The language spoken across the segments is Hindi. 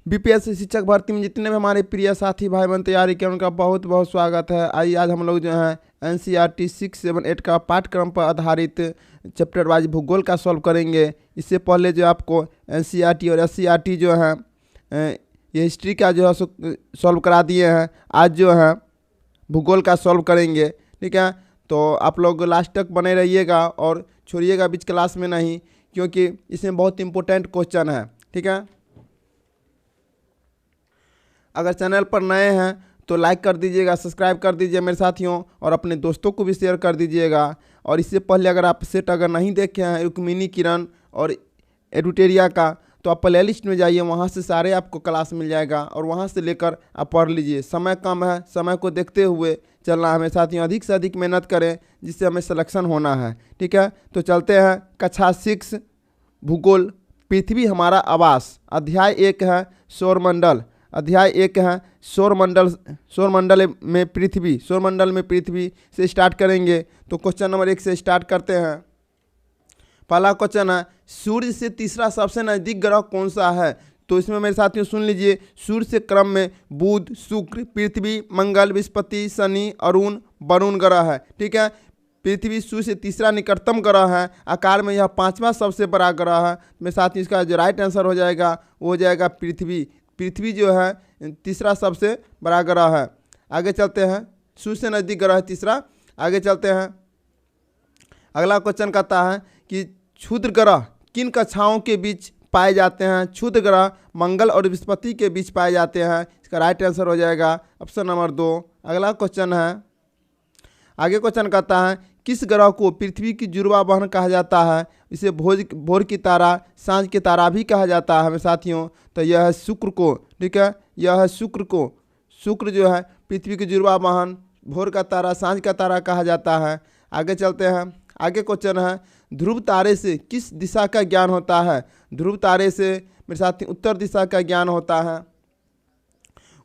बीपीएससी शिक्षक भर्ती में जितने भी हमारे प्रिय साथी भाई बहन तैयारी किए उनका बहुत बहुत स्वागत है। आइए आज हम लोग जो है एनसीईआरटी 6, 7, 8 का पाठ्यक्रम पर आधारित चैप्टर वाइज भूगोल का सॉल्व करेंगे। इससे पहले जो आपको एनसीईआरटी और एससीईआरटी जो है ये हिस्ट्री का जो है सॉल्व करा दिए हैं। आज जो है भूगोल का सॉल्व करेंगे, ठीक है। तो आप लोग लास्ट तक बने रहिएगा और छोड़िएगा बीच क्लास में नहीं, क्योंकि इसमें बहुत इंपॉर्टेंट क्वेश्चन है, ठीक है। अगर चैनल पर नए हैं तो लाइक कर दीजिएगा, सब्सक्राइब कर दीजिए मेरे साथियों, और अपने दोस्तों को भी शेयर कर दीजिएगा। और इससे पहले अगर आप सेट अगर नहीं देखे हैं रुक्मिनी किरण और एडुटेरिया का, तो आप प्ले लिस्ट में जाइए, वहाँ से सारे आपको क्लास मिल जाएगा और वहाँ से लेकर आप पढ़ लीजिए। समय कम है, समय को देखते हुए चलना है मेरे साथियों। अधिक से अधिक मेहनत करें जिससे हमें सिलेक्शन होना है, ठीक है। तो चलते हैं कक्षा 6 भूगोल, पृथ्वी हमारा आवास। अध्याय 1 है सौरमंडल। अध्याय 1 है सौरमंडल में पृथ्वी। सौरमंडल में पृथ्वी से स्टार्ट करेंगे। तो क्वेश्चन नंबर 1 से स्टार्ट करते हैं। पहला क्वेश्चन है, सूर्य से तीसरा सबसे नज़दीक ग्रह कौन सा है? तो इसमें मेरे साथियों सुन लीजिए, सूर्य से क्रम में बुध, शुक्र, पृथ्वी, मंगल, बृहस्पति, शनि, अरुण, वरुण ग्रह है, ठीक है। पृथ्वी सूर्य से तीसरा निकटतम ग्रह है। आकार में यह 5वां सबसे बड़ा ग्रह है। मेरे साथियों इसका जो राइट आंसर हो जाएगा वो हो जाएगा पृथ्वी। पृथ्वी जो है तीसरा सबसे बड़ा ग्रह है। आगे चलते हैं, सूर्य से नज़दीक ग्रह है तीसरा। आगे चलते हैं, अगला क्वेश्चन कहता है कि क्षुद्र ग्रह किन कक्षाओं के बीच पाए जाते हैं? क्षुद्र ग्रह मंगल और बृहस्पति के बीच पाए जाते हैं। इसका राइट आंसर हो जाएगा ऑप्शन नंबर 2। अगला क्वेश्चन है, आगे क्वेश्चन कहता है किस ग्रह को पृथ्वी की जुड़वा बहन कहा जाता है? इसे भोर की तारा, सांझ की तारा भी कहा जाता है मेरे साथियों। तो यह है शुक्र को, ठीक है। यह है शुक्र को। शुक्र जो है पृथ्वी की जुड़वा बहन, भोर का तारा, सांझ का तारा कहा जाता है। आगे चलते हैं, आगे क्वेश्चन है ध्रुव तारे से किस दिशा का ज्ञान होता है? ध्रुव तारे से मेरे साथी उत्तर दिशा का ज्ञान होता है।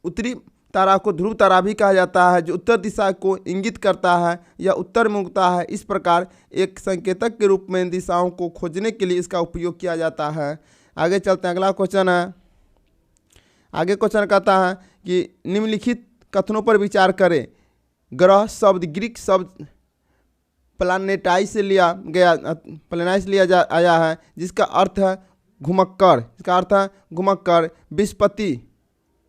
उत्तरी तारा को ध्रुव तारा भी कहा जाता है, जो उत्तर दिशा को इंगित करता है या उत्तर में उगता है। इस प्रकार एक संकेतक के रूप में दिशाओं को खोजने के लिए इसका उपयोग किया जाता है। आगे चलते हैं, अगला क्वेश्चन है। आगे क्वेश्चन कहता है कि निम्नलिखित कथनों पर विचार करें। ग्रह शब्द ग्रीक शब्द प्लानेटाइज से लिया आया है, जिसका अर्थ है घुमक्कर। इसका अर्थ है घुमक्कर। बृहस्पति,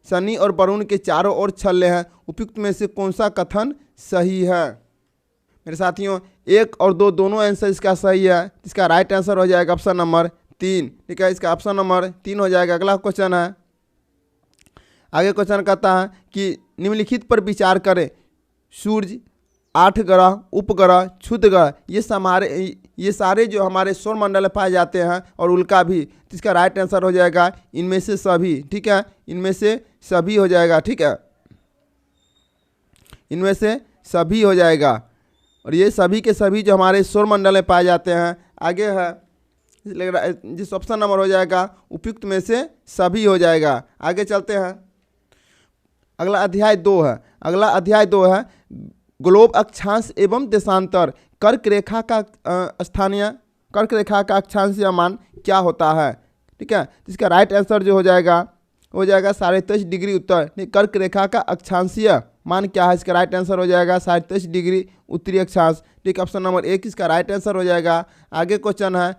शनि और वरुण के चारों ओर छल्ले हैं। उपयुक्त में से कौन सा कथन सही है? मेरे साथियों 1 और 2 दोनों आंसर इसका सही है। इसका राइट आंसर हो जाएगा ऑप्शन नंबर 3, ठीक है। इसका ऑप्शन नंबर 3 हो जाएगा। अगला क्वेश्चन है, आगे क्वेश्चन कहता है कि निम्नलिखित पर विचार करें। सूर्य, 8 ग्रह, उपग्रह, क्षुद्र ग्रह, ये सारे जो हमारे सौरमंडल में पाए जाते हैं, और उल्का भी। तो इसका राइट आंसर हो जाएगा इनमें से सभी, ठीक है। इनमें से सभी हो जाएगा, ठीक है। इनमें से सभी हो जाएगा, और ये सभी के सभी जो हमारे सौरमंडल में पाए जाते हैं। आगे है जिस ऑप्शन नंबर हो जाएगा उपयुक्त में से सभी हो जाएगा। आगे चलते हैं, अगला अध्याय 2 है। अगला अध्याय 2 है ग्लोब अक्षांश एवं देशांतर। कर्क रेखा का अक्षांशीय मान क्या होता है? ठीक है। इसका राइट आंसर जो हो जाएगा 23.5 डिग्री उत्तर। कर्क रेखा का अक्षांशीय मान क्या है? इसका राइट आंसर हो जाएगा 23.5 डिग्री उत्तरी अक्षांश, ठीक। ऑप्शन नंबर 1 इसका राइट आंसर हो जाएगा। आगे क्वेश्चन है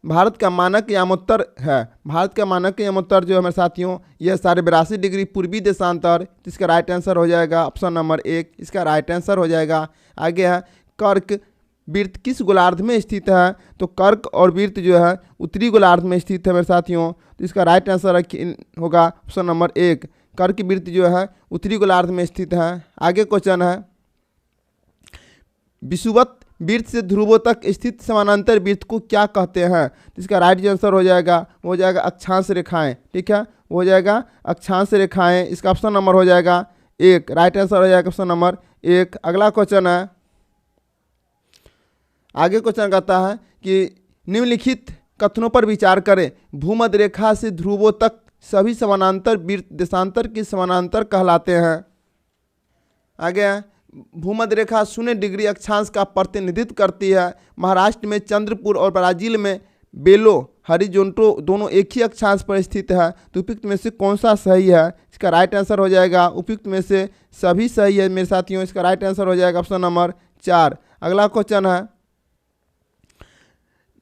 भारत का मानक यामोत्तर है। भारत का मानक यामोत्तर जो है मेरे साथियों यह 82.5 डिग्री पूर्वी देशांतर। इसका राइट आंसर हो जाएगा ऑप्शन नंबर 1, इसका राइट आंसर हो जाएगा। आगे है कर्क वृत्त किस गोलार्ध में स्थित है? तो कर्क और वृत्त जो है उत्तरी गोलार्ध में स्थित है मेरे साथियों। तो इसका राइट आंसर होगा ऑप्शन नंबर 1, कर्क वृत्त जो है उत्तरी गोलार्ध में स्थित है। आगे क्वेश्चन है विषुवत वृत्त से ध्रुवों तक स्थित समानांतर वृत्त को क्या कहते हैं? इसका राइट आंसर हो जाएगा अक्षांश रेखाएं, ठीक है। हो जाएगा अक्षांश रेखाएं। इसका ऑप्शन नंबर हो जाएगा 1, राइट आंसर हो जाएगा ऑप्शन नंबर 1। अगला क्वेश्चन है, आगे क्वेश्चन कहता है कि निम्नलिखित कथनों पर विचार करें। भूमध्य रेखा से ध्रुवों तक सभी समानांतर वृत्त देशांतर के समानांतर कहलाते हैं। आगे भूमध्य रेखा 0 डिग्री अक्षांश का प्रतिनिधित्व करती है। महाराष्ट्र में चंद्रपुर और ब्राजील में बेलो हॉरिजॉन्टल दोनों एक ही अक्षांश पर स्थित है, तो उपयुक्त में से कौन सा सही है? इसका राइट आंसर हो जाएगा उपयुक्त में से सभी सही है मेरे साथियों। इसका राइट आंसर हो जाएगा ऑप्शन नंबर 4। अगला क्वेश्चन है,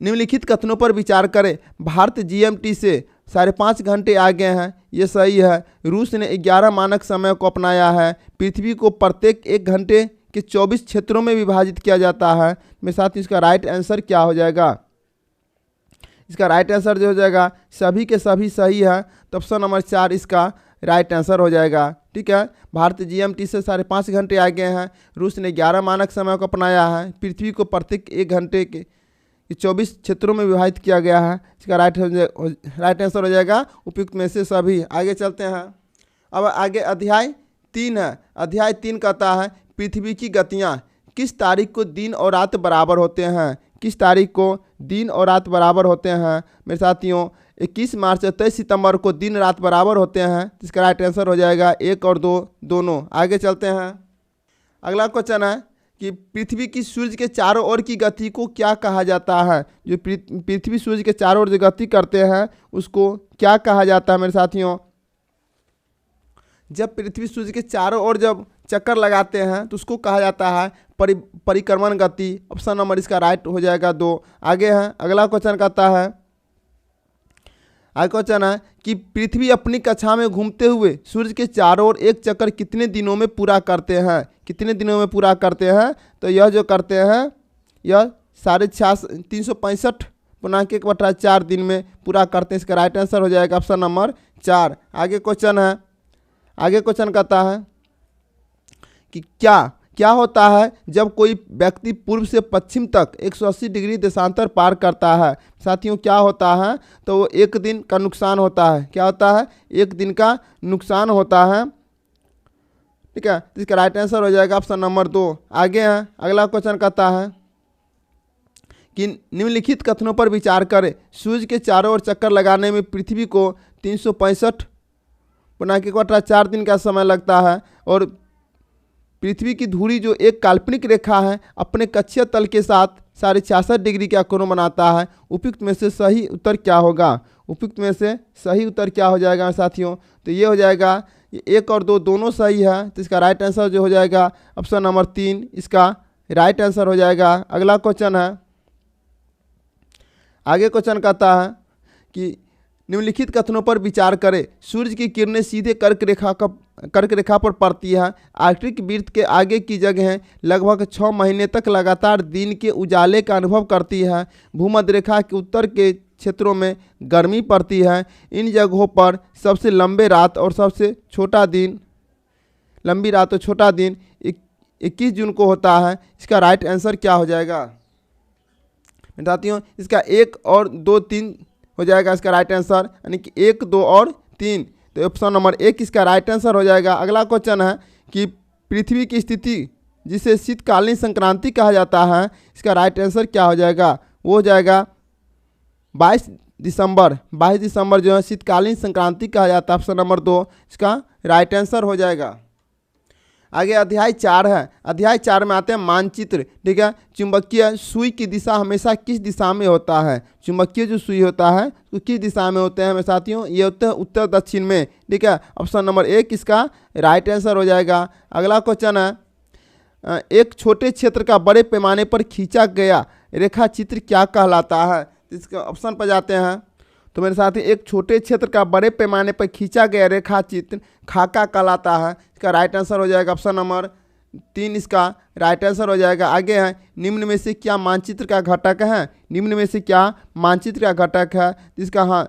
निम्नलिखित कथनों पर विचार करें। भारत जीएमटी से 5.5 घंटे आगे हैं, ये सही है। रूस ने 11 मानक समय को अपनाया है। पृथ्वी को प्रत्येक 1 घंटे के 24 क्षेत्रों में विभाजित किया जाता है। मेरे साथ इसका राइट आंसर क्या हो जाएगा? इसका राइट आंसर जो हो जाएगा सभी के सभी सही है, तो ऑप्शन नंबर 4 इसका राइट आंसर हो जाएगा। ठीक है, भारत जीएमटी से 5.5 घंटे आगे हैं। रूस ने 11 मानक समय को अपनाया है। पृथ्वी को प्रत्येक 1 घंटे के 24 क्षेत्रों में विभाजित किया गया है। इसका राइट आंसर हो जाएगा उपयुक्त में से सभी। आगे चलते हैं। अब आगे अध्याय 3 है। अध्याय 3 कहता है पृथ्वी की गतियाँ किस तारीख को दिन और रात बराबर होते हैं? किस तारीख को दिन और रात बराबर होते हैं? मेरे साथियों 21 मार्च और 23 सितंबर को दिन रात बराबर होते हैं। इसका राइट आंसर हो जाएगा 1 और 2 दोनों। आगे चलते हैं। अगला क्वेश्चन है कि पृथ्वी की सूर्य के चारों ओर की गति को क्या कहा जाता है? जो पृथ्वी सूर्य के चारों ओर जो गति करते हैं उसको क्या कहा जाता है मेरे साथियों? जब पृथ्वी सूर्य के चारों ओर जब चक्कर लगाते हैं तो उसको कहा जाता है परिक्रमण गति। ऑप्शन नंबर इसका राइट हो जाएगा 2। आगे है अगला क्वेश्चन कहता है, आगे क्वेश्चन है कि पृथ्वी अपनी कक्षा में घूमते हुए सूर्य के चारों ओर एक चक्कर कितने दिनों में पूरा करते हैं? कितने दिनों में पूरा करते हैं? तो यह जो करते हैं यह 365 दिन में पूरा करते हैं। इसका राइट आंसर हो जाएगा ऑप्शन नंबर 4। आगे क्वेश्चन है, आगे क्वेश्चन कहता है कि क्या होता है जब कोई व्यक्ति पूर्व से पश्चिम तक 180 डिग्री देशांतर पार करता है? साथियों क्या होता है? तो वो 1 दिन का नुकसान होता है। क्या होता है? 1 दिन का नुकसान होता है। ठीक है, इसका राइट आंसर हो जाएगा ऑप्शन नंबर 2। आगे है अगला क्वेश्चन कहता है कि निम्नलिखित कथनों पर विचार करें। सूर्य के चारों ओर चक्कर लगाने में पृथ्वी को 365 दिन का समय लगता है और पृथ्वी की धुरी जो एक काल्पनिक रेखा है अपने कक्षीय तल के साथ 66.5 डिग्री का कोण बनाता है। उपयुक्त में से सही उत्तर क्या होगा? उपयुक्त में से सही उत्तर क्या हो जाएगा साथियों? तो ये हो जाएगा 1 और 2 दोनों सही है, तो इसका राइट आंसर जो हो जाएगा ऑप्शन नंबर 3 इसका राइट आंसर हो जाएगा। अगला क्वेश्चन है, आगे क्वेश्चन कहता है कि निम्नलिखित कथनों पर विचार करें। सूर्य की किरणें सीधे कर्क रेखा पर पड़ती है। आर्कटिक वृत्त के आगे की जगह लगभग 6 महीने तक लगातार दिन के उजाले का अनुभव करती है। भूमध्य रेखा के उत्तर के क्षेत्रों में गर्मी पड़ती है। इन जगहों पर सबसे लंबी रात और छोटा दिन 21 जून को होता है। इसका राइट आंसर क्या हो जाएगा? साथियों इसका 1 और 2 3 हो जाएगा इसका राइट आंसर, यानी कि 1 2 और 3, तो ऑप्शन नंबर 1 इसका राइट आंसर हो जाएगा। अगला क्वेश्चन है कि पृथ्वी की स्थिति जिसे शीतकालीन संक्रांति कहा जाता है, इसका राइट आंसर क्या हो जाएगा? वो हो जाएगा 22 दिसंबर जो है शीतकालीन संक्रांति कहा जाता है। ऑप्शन नंबर 2 इसका राइट आंसर हो जाएगा। आगे अध्याय 4 है। अध्याय 4 में आते हैं मानचित्र। ठीक है, चुंबकीय सुई की दिशा हमेशा किस दिशा में होता है? चुंबकीय जो सुई होता है तो किस दिशा में होते हैं मेरे साथियों? ये होते हैं उत्तर दक्षिण में। ठीक है, ऑप्शन नंबर 1 इसका राइट आंसर हो जाएगा। अगला क्वेश्चन है, एक छोटे क्षेत्र का बड़े पैमाने पर खींचा गया रेखा चित्र क्या कहलाता है? इसका ऑप्शन पर जाते हैं तो मेरे साथी एक छोटे क्षेत्र का बड़े पैमाने पर खींचा गया रेखा चित्र खाका कहलाता है। इसका राइट आंसर हो जाएगा ऑप्शन नंबर 3 इसका राइट आंसर हो जाएगा। आगे है निम्न में से क्या मानचित्र का घटक है? निम्न में से क्या मानचित्र का घटक है? जिसका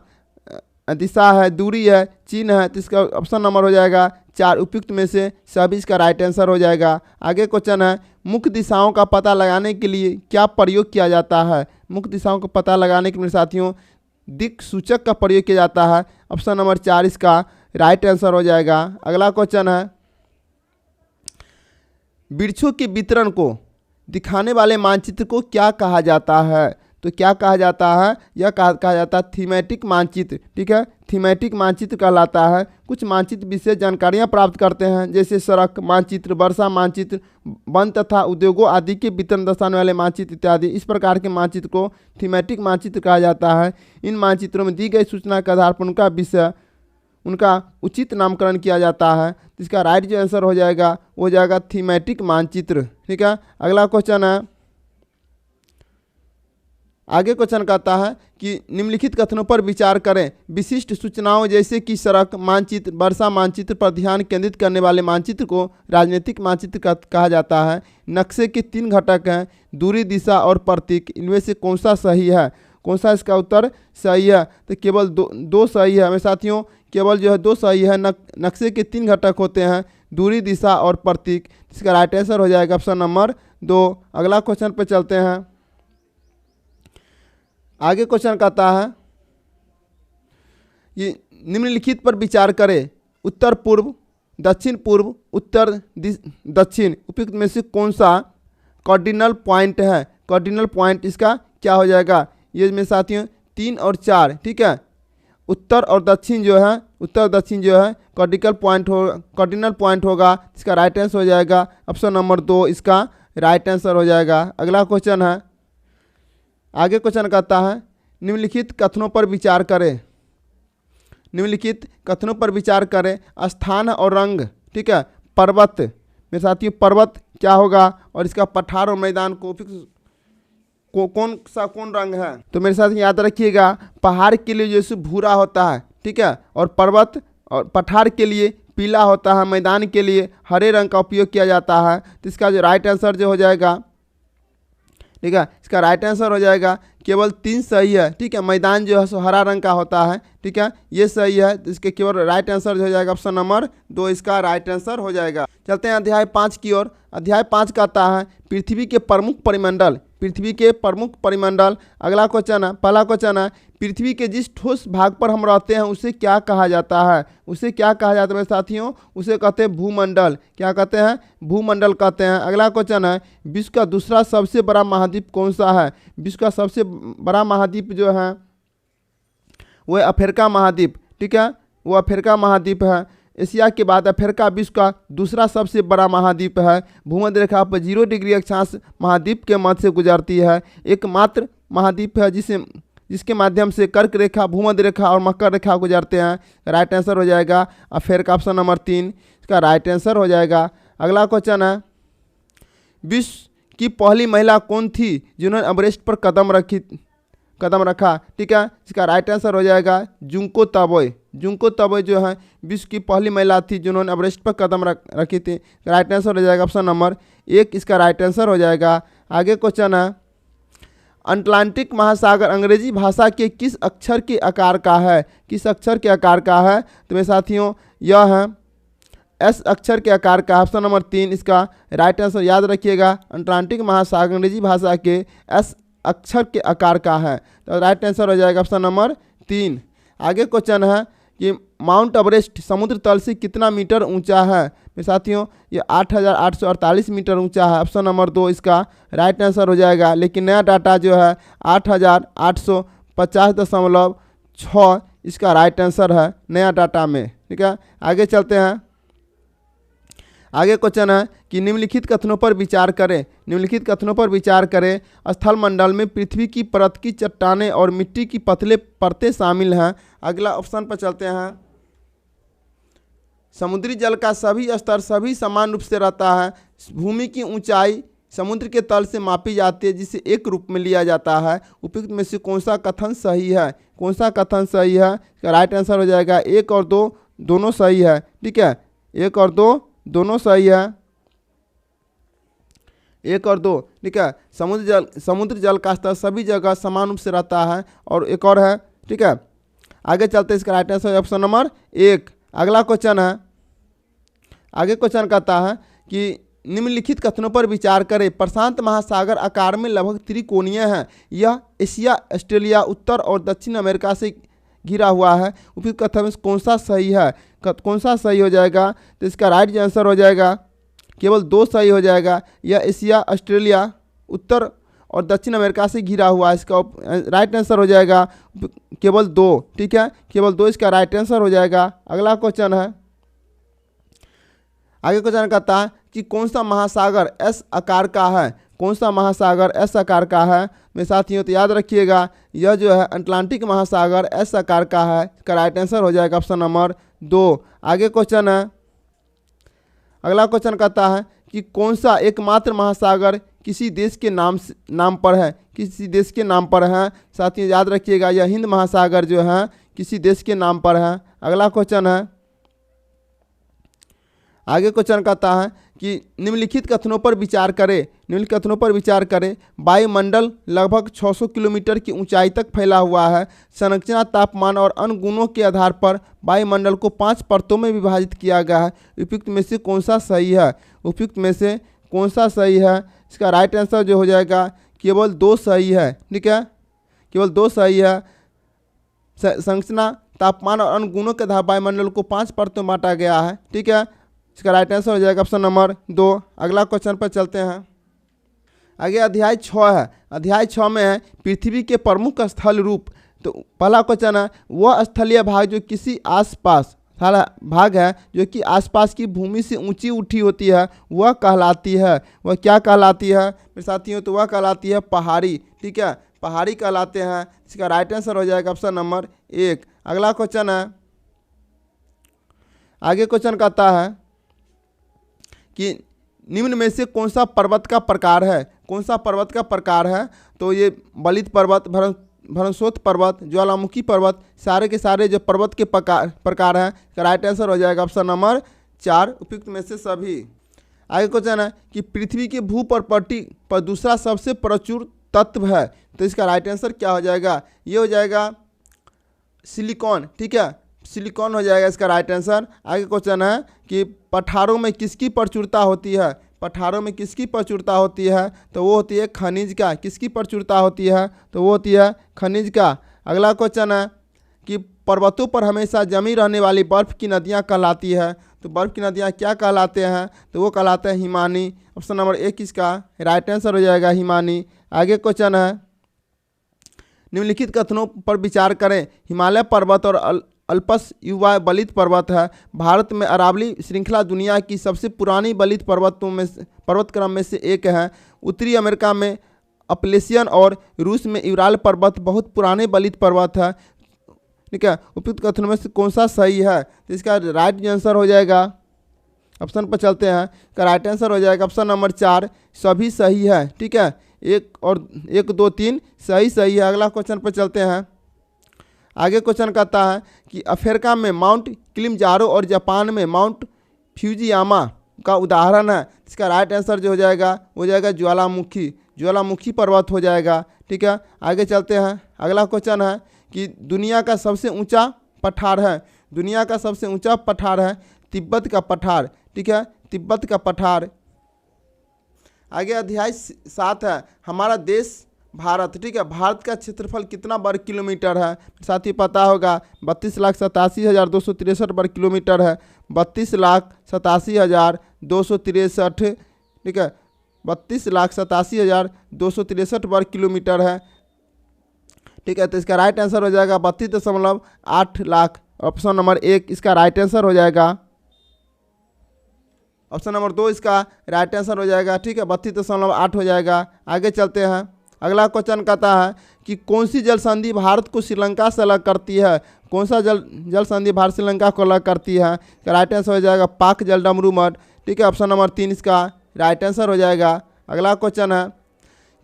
दिशा है, दूरी है, चिन्ह है, तो इसका ऑप्शन नंबर हो जाएगा 4। उपयुक्त में से सभी इसका राइट आंसर हो जाएगा। आगे क्वेश्चन है मुख्य दिशाओं का पता लगाने के लिए क्या प्रयोग किया जाता है? मुख्य दिशाओं का पता लगाने के लिए साथियों दिक् सूचक का प्रयोग किया जाता है। ऑप्शन नंबर 4 इसका राइट आंसर हो जाएगा। अगला क्वेश्चन है वृक्षों के वितरण को दिखाने वाले मानचित्र को क्या कहा जाता है? तो क्या कहा जाता है, यह कहा जाता है थीमेटिक मानचित्र। ठीक है, थीमेटिक मानचित्र कहलाता है। कुछ मानचित्र विशेष जानकारियां प्राप्त करते हैं, जैसे सड़क मानचित्र, वर्षा मानचित्र, वन तथा उद्योगों आदि के वितरण दर्शाने वाले मानचित्र इत्यादि। इस प्रकार के मानचित्र को थीमेटिक मानचित्र कहा जाता है। इन मानचित्रों में दी गई सूचना के आधार पर उनका विषय, उनका उचित नामकरण किया जाता है। इसका राइट जो आंसर हो जाएगा वो हो जाएगा थीमेटिक मानचित्र। ठीक है, अगला क्वेश्चन है, आगे क्वेश्चन कहता है कि निम्नलिखित कथनों पर विचार करें। विशिष्ट सूचनाओं जैसे कि सड़क मानचित्र, वर्षा मानचित्र पर ध्यान केंद्रित करने वाले मानचित्र को राजनीतिक मानचित्र कहा जाता है। नक्शे के 3 घटक हैं, दूरी, दिशा और प्रतीक। इनमें से कौन सा सही है? कौन सा इसका उत्तर सही है? तो केवल दो सही है मेरे साथियों, केवल जो है 2 सही है। नक्शे के 3 घटक होते हैं, दूरी, दिशा और प्रतीक। इसका राइट आंसर हो जाएगा ऑप्शन नंबर 2। अगला क्वेश्चन पे चलते हैं। आगे क्वेश्चन कहता है ये निम्नलिखित पर विचार करें। उत्तर पूर्व, दक्षिण पूर्व, उत्तर दक्षिण उपयुक्त में से कौन सा कार्डिनल पॉइंट है? कार्डिनल पॉइंट इसका क्या हो जाएगा? ये मेरे साथियों 3 और 4। ठीक है, उत्तर और दक्षिण जो है, उत्तर दक्षिण जो है कार्डिनल पॉइंट होगा। इसका राइट आंसर हो जाएगा ऑप्शन नंबर 2, इसका राइट आंसर हो जाएगा। अगला क्वेश्चन है, आगे क्वेश्चन कहता है निम्नलिखित कथनों पर विचार करें। निम्नलिखित कथनों पर विचार करें। स्थान और रंग। ठीक है, पर्वत, मेरे साथियों पर्वत क्या होगा और इसका पठार और मैदान को कौन रंग है? तो मेरे साथ याद रखिएगा, पहाड़ के लिए जैसे भूरा होता है, ठीक है, और पर्वत और पठार के लिए पीला होता है, मैदान के लिए हरे रंग का उपयोग किया जाता है। तो इसका जो राइट आंसर जो हो जाएगा, ठीक है, इसका राइट आंसर हो जाएगा केवल 3 सही है। ठीक है, मैदान जो है सो हरा रंग का होता है। ठीक है, ये सही है, तो इसके केवल राइट आंसर जो हो जाएगा ऑप्शन नंबर 2, इसका राइट आंसर हो जाएगा। चलते हैं अध्याय 5 की ओर। अध्याय 5 कहता है पृथ्वी के प्रमुख परिमंडल। पृथ्वी के प्रमुख परिमंडल। अगला क्वेश्चन है, पहला क्वेश्चन है, पृथ्वी के जिस ठोस भाग पर हम रहते हैं उसे क्या कहा जाता है? उसे क्या कहा जाता है मेरे साथियों? उसे कहते हैं भूमंडल। क्या कहते हैं? भूमंडल कहते हैं। अगला क्वेश्चन है, विश्व का दूसरा सबसे बड़ा महाद्वीप कौन सा है? विश्व का सबसे बड़ा महाद्वीप जो है वो है अफ्रीका महाद्वीप। ठीक है, वो अफ्रीका महाद्वीप है। एशिया के बाद अफ्रीका विश्व का दूसरा सबसे बड़ा महाद्वीप है। भूमध्य रेखा पर 0 डिग्री अक्षांश महाद्वीप के मध्य से गुजरती है। एकमात्र महाद्वीप है जिसके माध्यम से कर्क रेखा, भूमध्य रेखा और मकर रेखा गुजरते हैं। राइट आंसर हो जाएगा अफ्रीका, ऑप्शन नंबर 3, इसका राइट आंसर हो जाएगा। अगला क्वेश्चन है, विश्व की पहली महिला कौन थी जिन्होंने एवरेस्ट पर कदम रखा? ठीक है, इसका राइट आंसर हो जाएगा जुंको ताबोई। जुंको ताबोई जो है विश्व की पहली महिला थी जिन्होंने एवरेस्ट पर कदम रखी थी। राइट आंसर हो जाएगा ऑप्शन नंबर 1, इसका राइट आंसर हो जाएगा। आगे क्वेश्चन है, अटलांटिक महासागर अंग्रेजी भाषा के किस अक्षर के आकार का है? किस अक्षर के आकार का है? तो मेरे साथियों यह है एस अक्षर के आकार का, ऑप्शन नंबर 3, इसका राइट आंसर याद रखिएगा। अटलांटिक महासागर अंग्रेजी भाषा के एस अक्षर के आकार का है, तो राइट आंसर हो जाएगा ऑप्शन नंबर 3। आगे क्वेश्चन है कि माउंट एवरेस्ट समुद्र तल से कितना मीटर ऊंचा है? मेरे साथियों ये 8,848 मीटर ऊंचा है, ऑप्शन नंबर 2, इसका राइट आंसर हो जाएगा। लेकिन नया डाटा जो है 8,850.6 इसका राइट आंसर है नया डाटा में। ठीक है, आगे चलते हैं। आगे क्वेश्चन है कि निम्नलिखित कथनों पर विचार करें। निम्नलिखित कथनों पर विचार करें। स्थल मंडल में पृथ्वी की परत की चट्टानें और मिट्टी की पतले परतें शामिल हैं। अगला ऑप्शन पर चलते हैं, समुद्री जल का सभी स्तर सभी समान रूप से रहता है। भूमि की ऊंचाई समुद्र के तल से मापी जाती है जिसे एक रूप में लिया जाता है। उपयुक्त में से कौन सा कथन सही है? कौन सा कथन सही है? इसका राइट आंसर हो जाएगा 1 और 2 दोनों सही है। ठीक है, 1 और 2 दोनों सही है, 1 और 2। ठीक है, समुद्र जल का स्तर सभी जगह समान रूप से रहता है। और एक और है, ठीक है, आगे चलते इसका राइट आंसर ऑप्शन नंबर 1। अगला क्वेश्चन है, आगे क्वेश्चन कहता है कि निम्नलिखित कथनों पर विचार करें। प्रशांत महासागर आकार में लगभग त्रिकोणीय है। यह एशिया, ऑस्ट्रेलिया, उत्तर और दक्षिण अमेरिका से घिरा हुआ है। उपयुक्त कथन में कौन सा सही है? कौन सा सही हो जाएगा? तो इसका राइट आंसर हो जाएगा केवल 2 सही हो जाएगा। यह एशिया, ऑस्ट्रेलिया, उत्तर और दक्षिण अमेरिका से घिरा हुआ है। इसका राइट आंसर हो जाएगा केवल 2। ठीक है, केवल 2 इसका राइट आंसर हो जाएगा। अगला क्वेश्चन है, आगे क्वेश्चन कहता है कि कौन सा महासागर एस आकार का है। कौन सा महासागर एस आकार का है मेरे साथियों? तो याद रखिएगा यह जो है अटलांटिक महासागर एस आकार का है। इसका राइट आंसर हो जाएगा ऑप्शन नंबर 2। आगे क्वेश्चन है, अगला क्वेश्चन कहता है कि कौन सा एकमात्र महासागर किसी देश के नाम पर है। किसी देश के नाम पर है साथियों, याद रखिएगा यह हिंद महासागर जो है किसी देश के नाम पर है। अगला क्वेश्चन है, आगे क्वेश्चन कहता है कि निम्नलिखित कथनों पर विचार करें। निम्नलिखित कथनों पर विचार करें। वायुमंडल लगभग 600 किलोमीटर की ऊंचाई तक फैला हुआ है। संरचना, तापमान और अन्य गुणों के आधार पर वायुमंडल को 5 परतों में विभाजित किया गया है। उपयुक्त में से कौन सा सही है? उपयुक्त में से कौन सा सही है? इसका राइट आंसर जो हो जाएगा केवल 2 सही है। ठीक है, केवल 2 सही है। संरचना, तापमान और अन्य गुणों के आधार वायुमंडल को 5 परतों में बांटा गया है। ठीक है, इसका राइट आंसर हो जाएगा ऑप्शन नंबर 2। अगला क्वेश्चन पर चलते हैं। आगे अध्याय 6 है। अध्याय 6 में है पृथ्वी के प्रमुख स्थल रूप। तो पहला क्वेश्चन है, वह स्थलीय भाग जो किसी आसपास सारा भाग है जो कि आसपास की भूमि से ऊंची उठी होती है वह कहलाती है। वह क्या कहलाती है मेरे साथियों? तो वह कहलाती है पहाड़ी। ठीक है, पहाड़ी कहलाते हैं। इसका राइट आंसर हो जाएगा ऑप्शन नंबर 1। अगला क्वेश्चन है, आगे क्वेश्चन कहता है कि निम्न में से कौन सा पर्वत का प्रकार है। कौन सा पर्वत का प्रकार है? तो ये बलित पर्वत, भरसोत पर्वत, ज्वालामुखी पर्वत, सारे के सारे जो पर्वत के प्रकार हैं। राइट आंसर हो जाएगा ऑप्शन नंबर 4, उपयुक्त में से सभी। आगे क्वेश्चन है कि पृथ्वी के भूप्रपट्टी पर दूसरा सबसे प्रचुर तत्व है। तो इसका राइट आंसर क्या हो जाएगा? ये हो जाएगा सिलिकॉन। ठीक है, सिलिकॉन हो जाएगा इसका राइट आंसर। आगे क्वेश्चन है कि पठारों में किसकी प्रचुरता होती है। पठारों में किसकी प्रचुरता होती है? तो वो होती है खनिज का। किसकी प्रचुरता होती है? तो वो होती है खनिज का। अगला क्वेश्चन है कि पर्वतों पर हमेशा जमी रहने वाली बर्फ़ की नदियाँ कहलाती है। तो बर्फ़ की नदियाँ क्या कहलाते हैं? तो वो कहलाते हैं हिमानी। ऑप्शन नंबर 1 इसका राइट आंसर हो जाएगा हिमानी। आगे क्वेश्चन है, निम्नलिखित कथनों पर विचार करें। हिमालय पर्वत और अल्पस युवा बलित पर्वत है। भारत में अरावली श्रृंखला दुनिया की सबसे पुरानी बलित पर्वत क्रम में से एक है। उत्तरी अमेरिका में अपलेशियन और रूस में यूराल पर्वत बहुत पुराने बलित पर्वत है। ठीक है, उपयुक्त कथनों में से कौन सा सही है? तो इसका राइट आंसर हो जाएगा, ऑप्शन पर चलते हैं, का राइट आंसर हो जाएगा ऑप्शन नंबर 4, सभी सही है। ठीक है, 1 2 3 सही है। अगला क्वेश्चन पर चलते हैं। आगे क्वेश्चन कहता है कि अफ्रीका में माउंट किलिमंजारो और जापान में माउंट फ्यूजियामा का उदाहरण है। इसका राइट आंसर जो हो जाएगा ज्वालामुखी पर्वत हो जाएगा। ठीक है, आगे चलते हैं। अगला क्वेश्चन है कि दुनिया का सबसे ऊंचा पठार है। दुनिया का सबसे ऊंचा पठार है तिब्बत का पठार। ठीक है, तिब्बत का पठार। आगे अध्याय 7 है हमारा देश भारत। ठीक है, भारत का क्षेत्रफल कितना वर्ग किलोमीटर है? साथ ही पता होगा 32,87,263 वर्ग किलोमीटर है। 32,87,263। ठीक है, 32,87,263 वर्ग किलोमीटर है। ठीक है, तो इसका राइट आंसर हो जाएगा 32.8 लाख। ऑप्शन नंबर 1 इसका राइट आंसर हो जाएगा। ऑप्शन नंबर 2 इसका राइट आंसर हो जाएगा। ठीक है, 32.8 हो जाएगा। आगे चलते हैं। अगला क्वेश्चन कहता है कि कौन सी जल संधि भारत को श्रीलंका से अलग करती है? कौन सा जल संधि भारत श्रीलंका को अलग करती है? राइट आंसर हो जाएगा पाक जल डमरू मठ। ठीक है, ऑप्शन नंबर 3 इसका राइट आंसर हो जाएगा। अगला क्वेश्चन है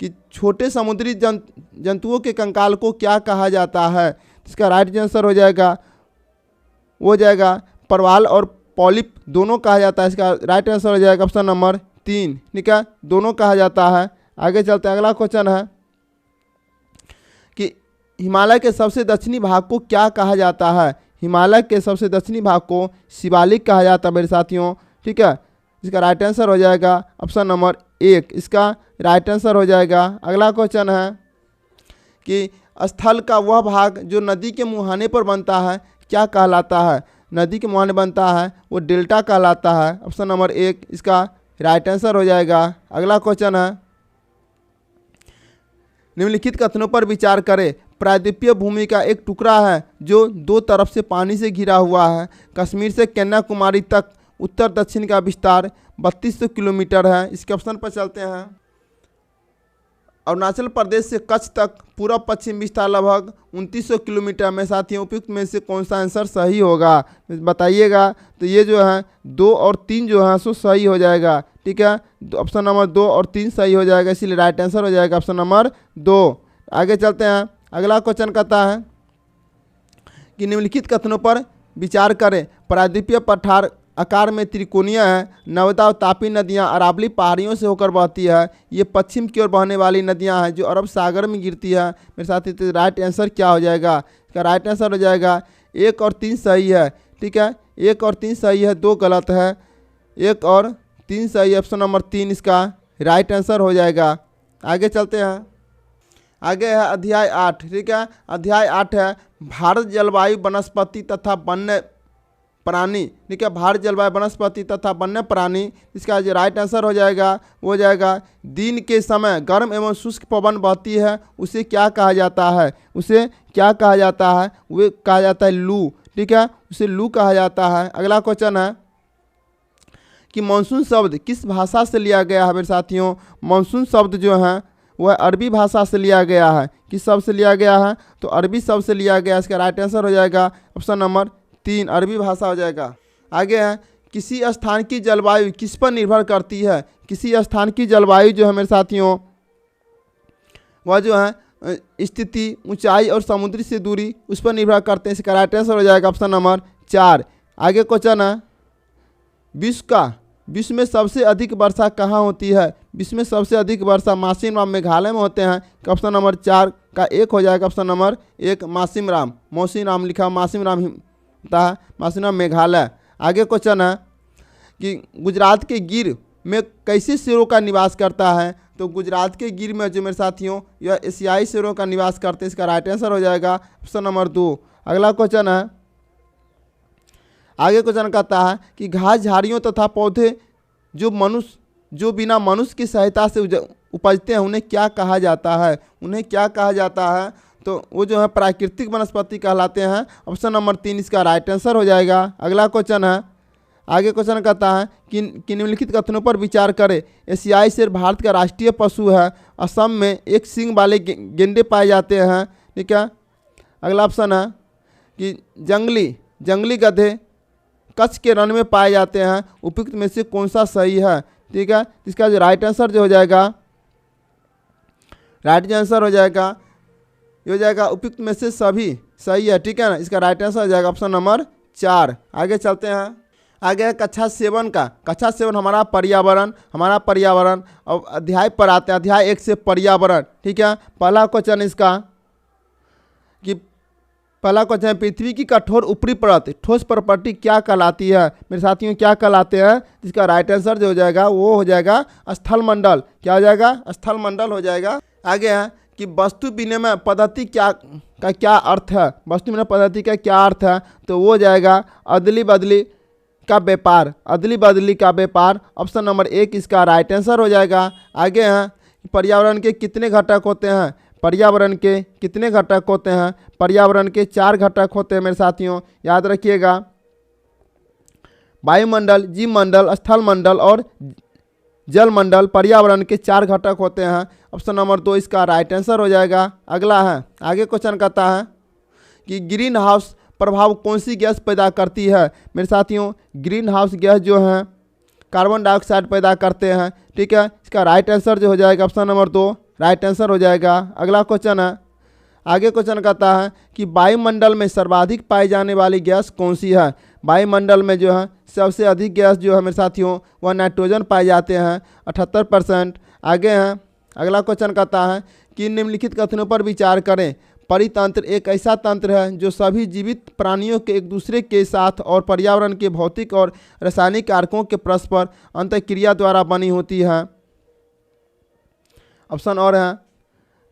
कि छोटे समुद्री जंतुओं के कंकाल को क्या कहा जाता है? इसका राइट आंसर हो जाएगा परवाल और पॉलिप दोनों कहा जाता है। इसका राइट आंसर हो जाएगा ऑप्शन नंबर 3। ठीक है, दोनों कहा जाता है। आगे चलते हैं। अगला क्वेश्चन है कि हिमालय के सबसे दक्षिणी भाग को क्या कहा जाता है? हिमालय के सबसे दक्षिणी भाग को शिवालिक कहा जाता है मेरे साथियों। ठीक है, इसका राइट आंसर हो जाएगा ऑप्शन नंबर 1 इसका राइट आंसर हो जाएगा। अगला क्वेश्चन है कि स्थल का वह भाग जो नदी के मुहाने पर बनता है क्या कहलाता है? नदी के मुहाने बनता है वो डेल्टा कहलाता है। ऑप्शन नंबर 1 इसका राइट आंसर हो जाएगा। अगला क्वेश्चन है निम्नलिखित कथनों पर विचार करें। प्रायद्वीपीय भूमि का एक टुकड़ा है जो दो तरफ से पानी से घिरा हुआ है। कश्मीर से कन्याकुमारी तक उत्तर दक्षिण का विस्तार 3200 किलोमीटर है। इसके ऑप्शन पर चलते हैं। अरुणाचल प्रदेश से कच्छ तक पूर्व पश्चिम विस्तार लगभग 2900 किलोमीटर में। साथियों उपयुक्त में से कौन सा आंसर सही होगा बताइएगा। तो ये जो है 2 और 3 जो है सो सही हो जाएगा। ठीक है, ऑप्शन नंबर 2 और 3 सही हो जाएगा, इसीलिए राइट आंसर हो जाएगा ऑप्शन नंबर 2। आगे चलते हैं। अगला क्वेश्चन कहता है कि निम्नलिखित कथनों पर विचार करें। प्रायद्वीपीय पठार आकार में त्रिकोणीय है। नर्मदा और तापी नदियां अरावली पहाड़ियों से होकर बहती है। ये पश्चिम की ओर बहने वाली नदियां हैं जो अरब सागर में गिरती है। मेरे साथी, तो राइट आंसर क्या हो जाएगा? इसका राइट आंसर हो जाएगा 1 और 3 सही है। ठीक है, 1 और 3 सही है, 2 गलत है। 1 और 3 सही है, ऑप्शन नंबर 3 इसका राइट आंसर हो जाएगा। आगे चलते हैं। आगे है अध्याय 8। ठीक है, अध्याय 8 है भारत जलवायु वनस्पति तथा वन्य प्राणी। ठीक है, भारत जलवायु वनस्पति तथा वन्य प्राणी। इसका जो राइट आंसर हो जाएगा वो हो जाएगा दिन के समय गर्म एवं शुष्क पवन बहती है, उसे क्या कहा जाता है? उसे क्या कहा जाता है? वो कहा जाता है लू। ठीक है, उसे लू कहा जाता है। अगला क्वेश्चन है कि मानसून शब्द किस भाषा से लिया गया है? मेरे साथियों, मानसून शब्द जो है वह अरबी भाषा से लिया गया है। किस शब्द से लिया गया है? तो अरबी शब्द से लिया गया। इसका राइट आंसर हो जाएगा ऑप्शन नंबर 3 अरबी भाषा हो जाएगा। आगे है किसी स्थान की जलवायु किस पर निर्भर करती है? किसी स्थान की जलवायु जो है मेरे साथियों वह जो है स्थिति, ऊंचाई और समुद्री से दूरी उस पर निर्भर करते हैं। इसका राइट आंसर हो जाएगा ऑप्शन नंबर 4। आगे क्वेश्चन है विश्व में सबसे अधिक वर्षा कहाँ होती है? विश्व में सबसे अधिक वर्षा मासिम राम मेघालय में होते हैं। ऑप्शन नंबर 4 का 1 हो जाएगा ऑप्शन नंबर 1 मासिम राम लिखा मासिम राम होता है, मासिम राम मेघालय। आगे क्वेश्चन है कि गुजरात के गिर में कैसे शेरों का निवास करता है? तो गुजरात के गिर में जो मेरे साथियों यह एशियाई शेरों का निवास करते हैं। इसका राइट आंसर हो जाएगा ऑप्शन नंबर 2। अगला क्वेश्चन है, आगे क्वेश्चन कहता है कि घास झाड़ियों तथा पौधे जो बिना मनुष्य की सहायता से उपजते हैं उन्हें क्या कहा जाता है? उन्हें क्या कहा जाता है? तो वो जो है प्राकृतिक वनस्पति कहलाते हैं। ऑप्शन नंबर 3 इसका राइट आंसर हो जाएगा। अगला क्वेश्चन है, आगे क्वेश्चन कहता है कि निम्नलिखित कथनों पर विचार करें। एशियाई शेर भारत का राष्ट्रीय पशु है। असम में एक सींग वाले गेंडे पाए जाते हैं। ठीक है, अगला ऑप्शन है कि जंगली गधे कच्छ के रण में पाए जाते हैं। उपयुक्त में से कौन सा सही है? ठीक है, इसका जो राइट आंसर जो हो जाएगा, राइट आंसर हो जाएगा ये हो जाएगा उपयुक्त में से सभी सही है। ठीक है ना, इसका राइट आंसर हो जाएगा ऑप्शन नंबर 4। आगे चलते हैं। आगे है कक्षा 7 का। कक्षा 7 हमारा पर्यावरण। अब अध्याय पर आते हैं, अध्याय 1 से पर्यावरण। ठीक है, पहला क्वेश्चन इसका कि पृथ्वी की कठोर ऊपरी परत ठोस प्रॉपर्टी क्या कहलाती है? मेरे साथियों क्या कहलाते हैं? इसका राइट आंसर जो हो जाएगा वो हो जाएगा स्थल मंडल। क्या हो जाएगा? स्थल मंडल हो जाएगा। आगे है कि वस्तु विनिमय पद्धति का क्या अर्थ है? वस्तु विनिमय पद्धति का क्या अर्थ है? तो वो हो जाएगा अदली बदली का व्यापार। ऑप्शन नंबर 1 इसका राइट आंसर हो जाएगा। आगे हैं पर्यावरण के कितने घटक होते हैं? पर्यावरण के कितने घटक होते हैं? पर्यावरण के 4 घटक होते हैं मेरे साथियों, याद रखिएगा। वायुमंडल, जीवमंडल, स्थल मंडल और जल मंडल पर्यावरण के 4 घटक होते हैं। ऑप्शन नंबर 2 इसका राइट आंसर हो जाएगा। अगला है, आगे क्वेश्चन कहता है कि ग्रीन हाउस प्रभाव कौन सी गैस पैदा करती है? मेरे साथियों ग्रीन हाउस गैस जो है कार्बन डाइऑक्साइड पैदा करते हैं। ठीक है, इसका राइट आंसर जो हो जाएगा ऑप्शन नंबर 2 राइट आंसर हो जाएगा। अगला क्वेश्चन है, आगे क्वेश्चन कहता है कि वायुमंडल में सर्वाधिक पाई जाने वाली गैस कौन सी है? वायुमंडल में जो है सबसे अधिक गैस जो है मेरे साथियों वह नाइट्रोजन पाए जाते हैं 78%। आगे हैं, अगला क्वेश्चन कहता है कि निम्नलिखित कथनों पर विचार करें। परितंत्र एक ऐसा तंत्र है जो सभी जीवित प्राणियों के एक दूसरे के साथ और पर्यावरण के भौतिक और रासायनिक कारकों के परस्पर अंतःक्रिया द्वारा बनी होती है। ऑप्शन और है,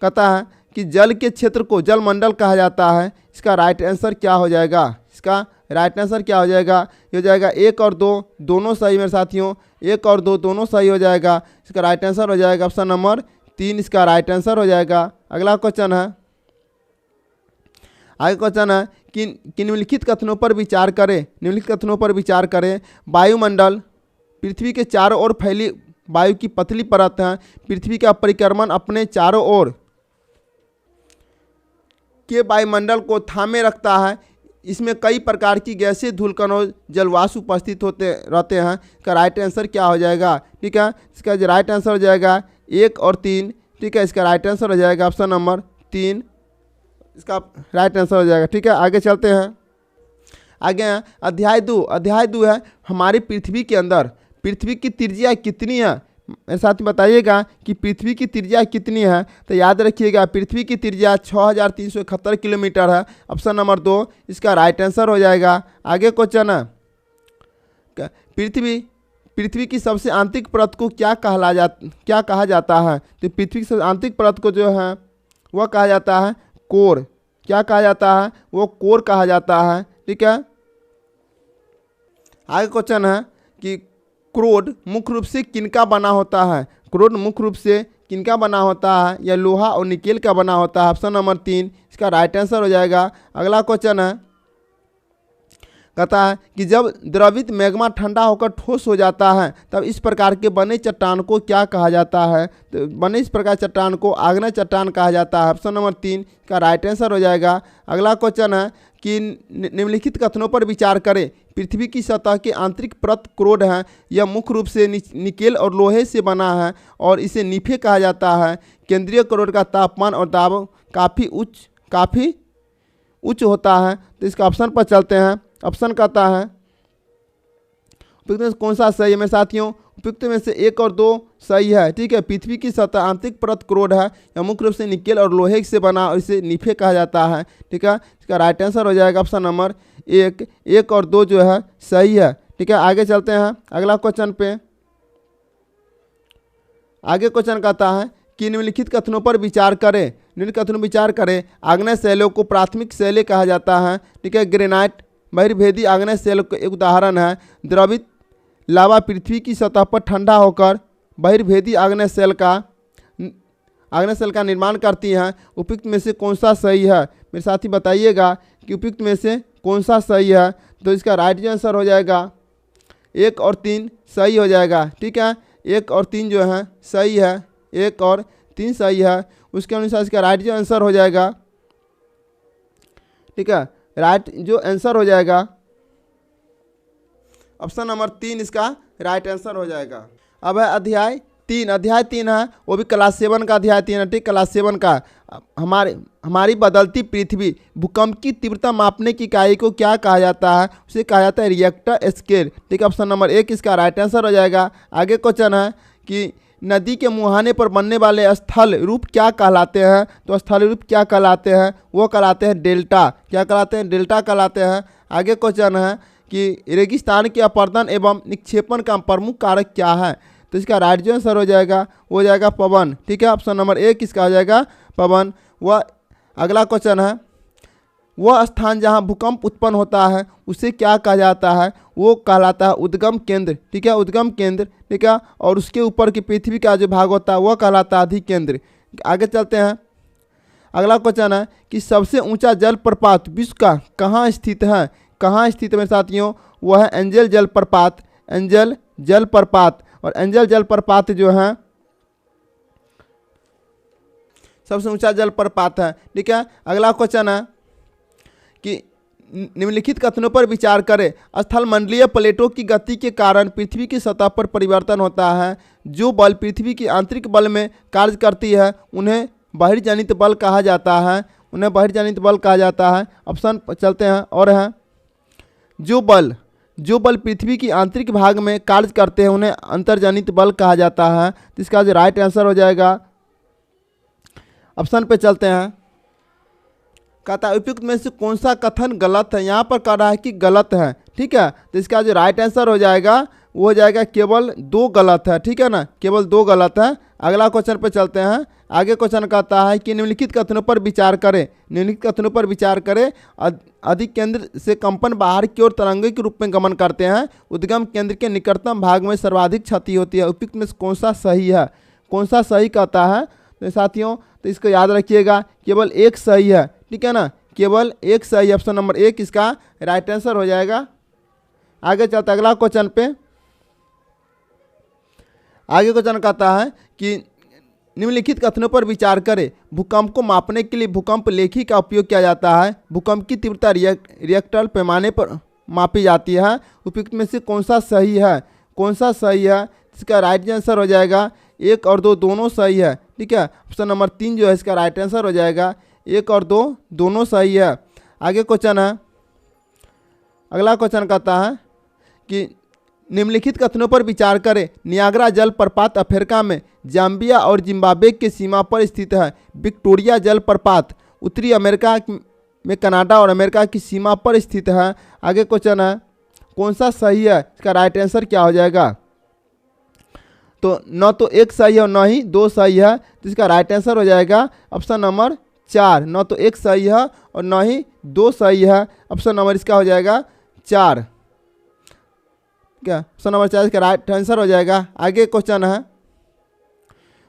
कहता है कि जल के क्षेत्र को जलमंडल कहा जाता है। इसका राइट आंसर क्या हो जाएगा? इसका राइट आंसर क्या हो जाएगा? ये हो जाएगा 1 और 2 दोनों सही मेरे साथियों, 1 और 2 दोनों सही हो जाएगा। इसका राइट आंसर हो जाएगा ऑप्शन नंबर 3 इसका राइट आंसर हो जाएगा। अगला क्वेश्चन है, आगे क्वेश्चन है कि निम्नलिखित कथनों पर विचार करें। निम्नलिखित कथनों पर विचार करें। वायुमंडल पृथ्वी के चारों ओर फैली वायु की पतली परत है। पृथ्वी का परिक्रमण अपने चारों ओर के वायुमंडल को थामे रखता है। इसमें कई प्रकार की गैसें, धूलकणों, जलवाष्प उपस्थित होते रहते हैं। इसका राइट आंसर क्या हो जाएगा? ठीक है, इसका जो राइट आंसर हो जाएगा 1 और 3। ठीक है, इसका राइट आंसर हो जाएगा ऑप्शन नंबर 3, इसका राइट आंसर हो जाएगा। ठीक है, आगे चलते हैं। आगे हैं अध्याय 2। अध्याय 2 है हमारी पृथ्वी के अंदर पृथ्वी की त्रिज्या कितनी है। मेरे साथ में बताइएगा कि पृथ्वी की त्रिज्या कितनी है। तो याद रखिएगा पृथ्वी की त्रिज्या 6371 किलोमीटर है। ऑप्शन नंबर 2 इसका राइट आंसर हो जाएगा। आगे क्वेश्चन है, पृथ्वी की सबसे आंतरिक परत को क्या कहा जाता है। तो पृथ्वी की सबसे आंतरिक परत को जो है वह कहा जाता है कोर। क्या कहा जाता है? वो कोर कहा जाता है। ठीक है, आगे क्वेश्चन है कि क्रोड मुख्य रूप से किनका बना होता है। क्रोड मुख्य रूप से किनका बना होता है? या लोहा और निकेल का बना होता है। ऑप्शन नंबर 3 इसका राइट आंसर हो जाएगा। अगला क्वेश्चन है, कहता है कि जब द्रवित मैग्मा ठंडा होकर ठोस हो जाता है तब इस प्रकार के बने चट्टान को क्या कहा जाता है। तो बने इस प्रकार चट्टान को आग्नेय चट्टान कहा जाता है। ऑप्शन नंबर 3 का राइट आंसर हो जाएगा। अगला क्वेश्चन है कि निम्नलिखित कथनों पर विचार करें। पृथ्वी की सतह के आंतरिक परत क्रोड है। यह मुख्य रूप से निकेल और लोहे से बना है और इसे नीफे कहा जाता है। केंद्रीय क्रोड का तापमान और दाब काफ़ी उच्च होता है। तो इसका ऑप्शन पर चलते हैं। ऑप्शन कहता है उपयुक्त में से कौन सा सही है मेरे साथियों? उपयुक्त में से 1 और 2 सही है। ठीक है, पृथ्वी की सतह आंतरिक परत क्रोड है। यह मुख्य रूप से निकेल और लोहे से बना और इसे नीफे कहा जाता है। ठीक है, इसका राइट आंसर हो जाएगा ऑप्शन नंबर 1 और 2 जो है सही है। ठीक है, आगे चलते हैं अगला क्वेश्चन पे। आगे क्वेश्चन कहता है कि निम्नलिखित कथनों पर विचार करें। निम्नलिखित कथनों पर विचार करें। आग्नेय शैलों को प्राथमिक शैलें कहा जाता है। ठीक है, ग्रेनाइट बहिर्भेदी आग्नेय शैल का एक उदाहरण है। द्रवित लावा पृथ्वी की सतह पर ठंडा होकर बहिर्भेदी आग्नेय शैल का निर्माण करती हैं। उपयुक्त में से कौन सा सही है? मेरे साथी बताइएगा कि उपयुक्त में से कौन सा सही है। तो इसका राइट आंसर हो जाएगा 1 और 3 सही हो जाएगा। ठीक है, 1 और 3 जो है सही है। 1 और 3 सही है, उसके अनुसार इसका राइट आंसर हो जाएगा। ठीक है, राइट जो आंसर हो जाएगा ऑप्शन नंबर 3 इसका राइट आंसर हो जाएगा। अब है अध्याय 3। अध्याय 3 है वो भी क्लास 7 का अध्याय 3 है। ठीक, क्लास 7 का हमारी बदलती पृथ्वी। भूकंप की तीव्रता मापने की इकाई को क्या कहा जाता है? उसे कहा जाता है रिएक्टर स्केल। ठीक, ऑप्शन नंबर 1 इसका राइट आंसर हो जाएगा। आगे क्वेश्चन है कि नदी के मुहाने पर बनने वाले स्थल रूप क्या कहलाते हैं। तो स्थल रूप क्या कहलाते हैं? वो कहलाते हैं डेल्टा। क्या कहलाते हैं? डेल्टा कहलाते हैं। आगे क्वेश्चन है कि रेगिस्तान के अपरदन एवं निक्षेपण का प्रमुख कारक क्या है। तो इसका राइट जो आंसर हो जाएगा पवन। ठीक है, ऑप्शन नंबर 1 इसका हो जाएगा पवन। वह अगला क्वेश्चन है, वह स्थान जहां भूकंप उत्पन्न होता है उसे क्या कहा जाता है? वो कहलाता है उद्गम केंद्र। ठीक है, उद्गम केंद्र। ठीक है, और उसके ऊपर की पृथ्वी का जो भाग होता है वह कहलाता है अधिकेंद्र। आगे चलते हैं। अगला क्वेश्चन है कि सबसे ऊंचा जलप्रपात विश्व का कहाँ स्थित है? कहाँ स्थित है मेरे साथियों? वह है एंजल जलप्रपात। एंजल जलप्रपात। और एंजल जलप्रपात जो है सबसे ऊंचा जलप्रपात है। ठीक है, अगला क्वेश्चन है कि निम्नलिखित कथनों पर विचार करें। स्थल मंडलीय प्लेटों की गति के कारण पृथ्वी की सतह पर परिवर्तन होता है। जो बल पृथ्वी की आंतरिक बल में कार्य करती है उन्हें बहिर्जनित बल कहा जाता है। उन्हें बहिर्जनित बल कहा जाता है। ऑप्शन पर चलते हैं और है जो बल पृथ्वी की आंतरिक भाग में कार्य करते हैं उन्हें अंतर्जनित बल कहा जाता है। तो इसका जो राइट आंसर हो जाएगा ऑप्शन पे चलते हैं। कहता है उपयुक्त में से कौन सा कथन गलत है। यहाँ पर कह रहा है कि गलत है। ठीक है, तो इसका जो राइट आंसर हो जाएगा वो हो जाएगा केवल 2 गलत है। ठीक है ना, केवल 2 गलत है। अगला क्वेश्चन पे चलते हैं। आगे क्वेश्चन कहता है कि निम्नलिखित कथनों पर विचार करें। निम्नलिखित कथनों पर विचार करें। अधिक केंद्र से कंपन बाहर की ओर तरंगे के रूप में गमन करते हैं। उद्गम केंद्र के निकटतम भाग में सर्वाधिक क्षति होती है। उपयुक्त में से कौन सा सही है? कौन सा सही कहता है? तो साथियों तो इसको याद रखिएगा, केवल एक सही है, ठीक है ना, केवल एक सही, ऑप्शन नंबर 1 इसका राइट आंसर हो जाएगा। आगे चलते अगला क्वेश्चन पे। आगे क्वेश्चन कहता है कि निम्नलिखित कथनों पर विचार करें। भूकंप को मापने के लिए भूकंप लेखी का उपयोग किया जाता है। भूकंप की तीव्रता रिएक्टर पैमाने पर मापी जाती है। उपयुक्त में से कौन सा सही है? कौन सा सही है? इसका राइट आंसर हो जाएगा 1 और 2 दोनों सही है, ठीक है। ऑप्शन नंबर 3 जो है इसका राइट आंसर हो जाएगा, 1 और 2 दोनों सही है। आगे क्वेश्चन है, अगला क्वेश्चन कहता है कि निम्नलिखित कथनों पर विचार करें। नियाग्रा जलप्रपात अफ्रीका में जाम्बिया और जिम्बाब्वे की सीमा पर स्थित है। विक्टोरिया जलप्रपात उत्तरी अमेरिका में कनाडा और अमेरिका की सीमा पर स्थित है। आगे क्वेश्चन है, कौन सा सही है? इसका राइट आंसर क्या हो जाएगा? तो न तो 1 सही है और न ही 2 सही है, तो इसका राइट आंसर हो जाएगा ऑप्शन नंबर 4। न तो 1 सही है और न ही 2 सही है, ऑप्शन नंबर इसका हो जाएगा 4, क्या ऑप्शन नंबर 4 इसका राइट आंसर हो जाएगा। आगे क्वेश्चन है,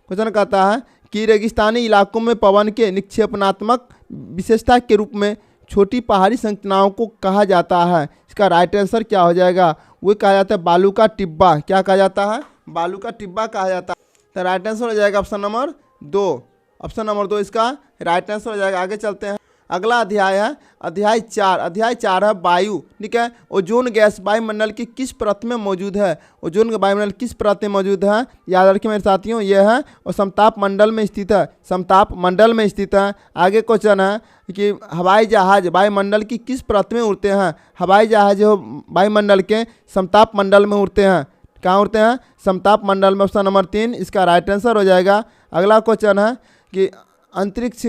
क्वेश्चन कहता है कि रेगिस्तानी इलाकों में पवन के निक्षेपणात्मक विशेषता के रूप में छोटी पहाड़ी संरचनाओं को कहा जाता है। इसका राइट आंसर क्या हो जाएगा? वो कहा जाता है बालू का टिब्बा। क्या कहा जाता है? बालू का टिब्बा कहा जाता है। तो राइट आंसर हो जाएगा ऑप्शन नंबर 2। ऑप्शन नंबर 2 इसका राइट आंसर हो जाएगा। आगे चलते हैं, अगला अध्याय है अध्याय 4। अध्याय 4 है वायु, ठीक है। ओजोन गैस वायुमंडल की किस परत में मौजूद है? ओजोन का वायुमंडल किस परत में मौजूद है? याद रखिए मेरे साथियों, यह है और समताप मंडल में स्थित है, समताप मंडल में स्थित है। आगे क्वेश्चन है कि हवाई जहाज वायुमंडल की किस परत में उड़ते हैं? हवाई जहाज जो वायुमंडल के समताप मंडल में उड़ते हैं। कहाँ उड़ते हैं? समताप मंडल में, ऑप्शन नंबर 3 इसका राइट आंसर हो जाएगा। अगला क्वेश्चन है कि अंतरिक्ष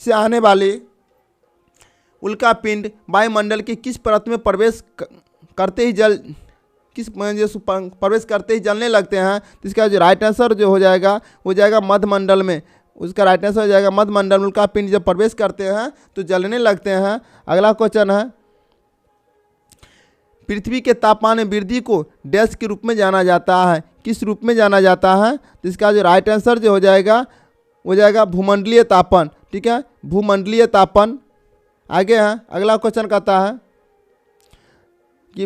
से आने वाले उल्कापिंड वायुमंडल की किस परत में प्रवेश करते ही प्रवेश करते ही जलने लगते हैं? तो इसका जो राइट आंसर जो हो जाएगा वो जाएगा मध्यमंडल में। उसका राइट आंसर हो जाएगा मध्यमंडल में। उल्कापिंड जब प्रवेश करते हैं तो जलने लगते हैं। अगला क्वेश्चन है, पृथ्वी के तापमान में वृद्धि को डैश के रूप में जाना जाता है। किस रूप में जाना जाता है? तो इसका जो राइट आंसर जो हो जाएगा वो जाएगा भूमंडलीय तापन, ठीक है, भूमंडलीय तापन। आगे है, अगला क्वेश्चन कहता है कि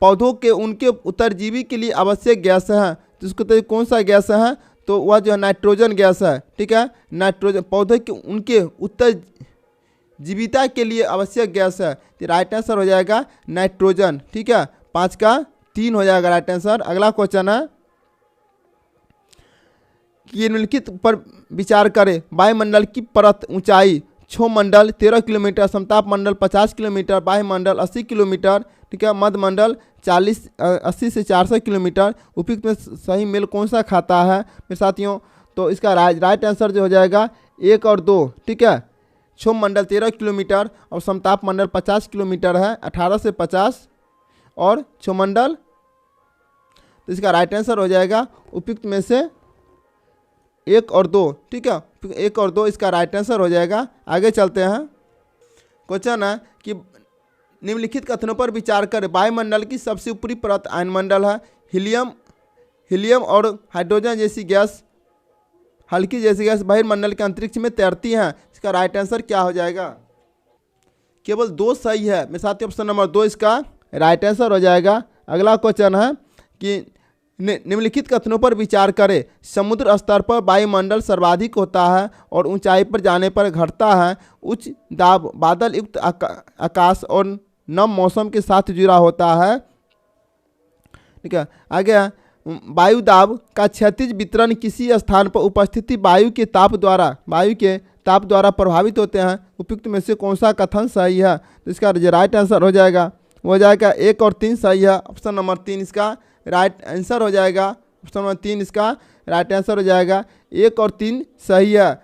पौधों के उनके उत्तरजीवी के लिए आवश्यक गैस है। तो उसको तो कौन सा गैस है? तो वह जो है नाइट्रोजन गैस है, ठीक है। नाइट्रोजन पौधे के उनके उत्तरजीविता के लिए आवश्यक गैस है। तो राइट आंसर हो जाएगा नाइट्रोजन, ठीक है। 5 का 3 हो जाएगा राइट आंसर। अगला क्वेश्चन है कि निम्नलिखित पर विचार करें। वायुमंडल की परत ऊंचाई क्षोमंडल 13 किलोमीटर, समताप मंडल 50 किलोमीटर, वायुमंडल 80 किलोमीटर, ठीक है, मध्यमंडल 80 से 400 किलोमीटर। उपयुक्त में सही मेल कौन सा खाता है मेरे साथियों? तो इसका राइट आंसर जो हो जाएगा 1 और 2, ठीक है। क्षोमंडल 13 किलोमीटर और समताप मंडल 50 किलोमीटर है, 18 से 50 और क्षोमंडल। तो इसका राइट आंसर हो जाएगा उपयुक्त में से 1 और 2, ठीक है, 1 और 2 इसका राइट आंसर हो जाएगा। आगे चलते हैं, क्वेश्चन है कि निम्नलिखित कथनों पर विचार करें। वायुमंडल की सबसे ऊपरी परत आयनमंडल है। हीलियम और हाइड्रोजन जैसी गैस, हल्की जैसी गैस बहिर्मंडल के अंतरिक्ष में तैरती हैं। इसका राइट आंसर क्या हो जाएगा? केवल 2 सही है मेरे साथ, ऑप्शन नंबर 2 इसका राइट आंसर हो जाएगा। अगला क्वेश्चन है कि निम्नलिखित कथनों पर विचार करें। समुद्र स्तर पर वायुमंडल सर्वाधिक होता है और ऊंचाई पर जाने पर घटता है। उच्च दाब बादल युक्त आकाश और नम मौसम के साथ जुड़ा होता है, ठीक है। आगे वायु दाब का क्षैतिज वितरण किसी स्थान पर उपस्थिति वायु के ताप द्वारा प्रभावित होते हैं। उपयुक्त में से कौन सा कथन सही है? तो इसका राइट आंसर हो जाएगा, वो जाएगा 1 और 3 सही है। ऑप्शन नंबर 3 इसका राइट आंसर हो जाएगा। ऑप्शन नंबर 3 इसका राइट आंसर हो जाएगा, 1 और 3 सही है।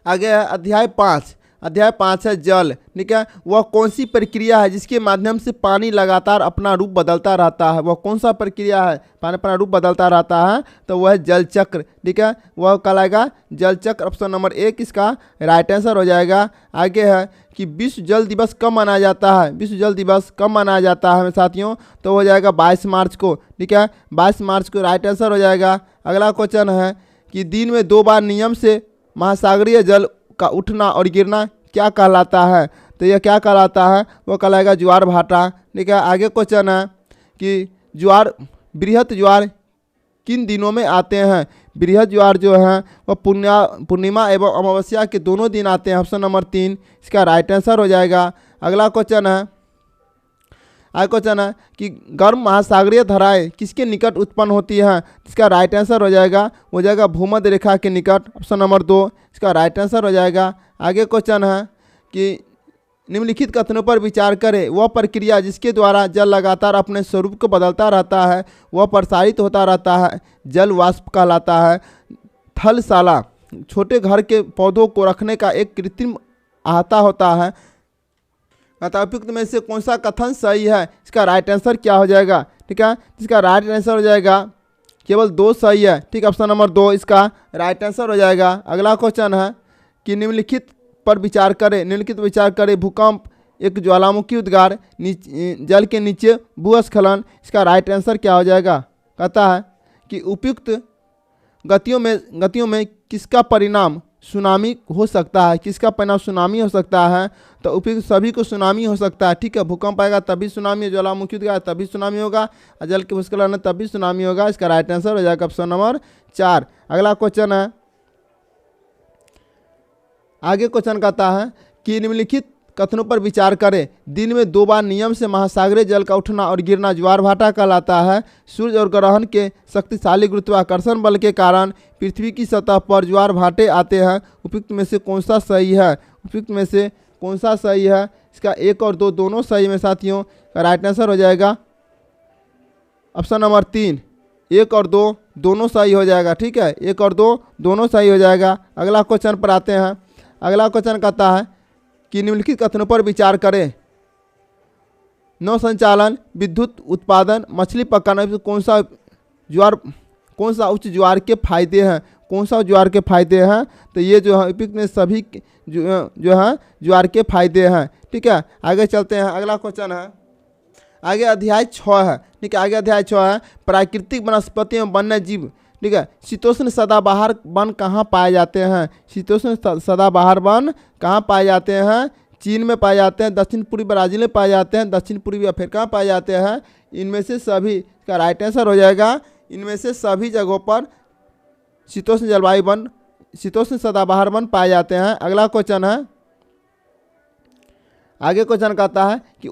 आगे है अध्याय 5। अध्याय 5 है जल। ठीक है, वह कौन सी प्रक्रिया है जिसके माध्यम से पानी लगातार अपना रूप बदलता रहता है? वह कौन सा प्रक्रिया है पानी अपना रूप बदलता रहता है? तो वह है जल चक्र। ठीक है, वह कहलाएगा जल चक्र। ऑप्शन नंबर 1 इसका राइट आंसर हो जाएगा। आगे है कि विश्व जल दिवस कब मनाया जाता है? विश्व जल दिवस कब मनाया जाता है मेरे साथियों? तो हो जाएगा 22 मार्च को। ठीक है, 22 मार्च को राइट आंसर हो जाएगा। अगला क्वेश्चन है कि दिन में 2 बार नियम से महासागरीय जल का उठना और गिरना क्या कहलाता है? तो यह क्या कहलाता है? वो कहलाएगा ज्वार भाटा। ठीक है, आगे क्वेश्चन है कि बृहत ज्वार किन दिनों में आते हैं? बृहत ज्वार जो है वह पूर्णिमा एवं अमावस्या के दोनों दिन आते हैं। ऑप्शन नंबर 3 इसका राइट आंसर हो जाएगा। अगला क्वेश्चन है कि गर्म महासागरीय धाराएं किसके निकट उत्पन्न होती हैं? इसका राइट आंसर हो जाएगा भूमध्य रेखा के निकट। ऑप्शन नंबर 2 इसका राइट आंसर हो जाएगा। आगे क्वेश्चन है कि निम्नलिखित कथनों पर विचार करें। वह प्रक्रिया जिसके द्वारा जल लगातार अपने स्वरूप को बदलता रहता है वह प्रसारित होता रहता है जल वाष्प कहलाता है। थलशाला छोटे घर के पौधों को रखने का एक कृत्रिम अहाता होता है। अतः उपयुक्त में से कौन सा कथन सही है? इसका राइट आंसर क्या हो जाएगा? ठीक है, इसका राइट आंसर हो जाएगा केवल 2 सही है। ठीक है, ऑप्शन नंबर 2 इसका राइट आंसर हो जाएगा। अगला क्वेश्चन है कि निम्नलिखित पर विचार करें। भूकंप, एक ज्वालामुखी उद्गार, जल के नीचे भूस्खलन। इसका राइट आंसर क्या हो जाएगा? कहता है कि उपयुक्त गतियों में किसका परिणाम सुनामी हो सकता है? किसका परिणाम सुनामी हो सकता है? तो उपयुक्त सभी को सुनामी हो सकता है। ठीक है, भूकंप आएगा तभी सुनामी, ज्वालामुखी उद्गार तभी सुनामी होगा, और जल के भूस्खलन है तभी सुनामी होगा। इसका राइट आंसर हो जाएगा ऑप्शन नंबर 4। अगला क्वेश्चन है, आगे क्वेश्चन कहता है कि निम्नलिखित कथनों पर विचार करें। दिन में 2 बार नियम से महासागरीय जल का उठना और गिरना ज्वार भाटा कहलाता है। सूर्य और ग्रहण के शक्तिशाली गुरुत्वाकर्षण बल के कारण पृथ्वी की सतह पर ज्वार भाटे आते हैं। उपयुक्त में से कौन सा सही है? इसका 1 और 2 दोनों सही में साथियों। का राइट आंसर हो जाएगा ऑप्शन नंबर 3। 1 और 2 दोनों सही हो जाएगा। ठीक है, 1 और 2 दोनों सही हो जाएगा। अगला क्वेश्चन पर आते हैं। अगला क्वेश्चन कहता है कि निम्नलिखित कथनों पर विचार करें। नौ संचालन, विद्युत उत्पादन, मछली पकाना, कौन सा उच्च ज्वार के फायदे हैं? तो ये जो है उपयुक्त में सभी जो है ज्वार के फायदे हैं। ठीक है, आगे चलते हैं। अगला क्वेश्चन है, आगे अध्याय 6 है। ठीक है, आगे अध्याय 6 है प्राकृतिक वनस्पति एवं वन्य जीव। ठीक है, शीतोष्ण सदाबहार वन कहाँ पाए जाते हैं? शीतोष्ण सदाबहार वन कहाँ पाए जाते हैं? चीन में पाए जाते हैं, दक्षिण पूर्वी ब्राज़ील में पाए जाते हैं, दक्षिण पूर्वी अफ्रीका में पाए जाते हैं। इनमें से सभी का राइट आंसर हो जाएगा। इनमें से सभी जगहों पर शीतोष्ण जलवायु वन, शीतोष्ण सदाबहार वन पाए जाते हैं। अगला क्वेश्चन है, आगे क्वेश्चन कहता है कि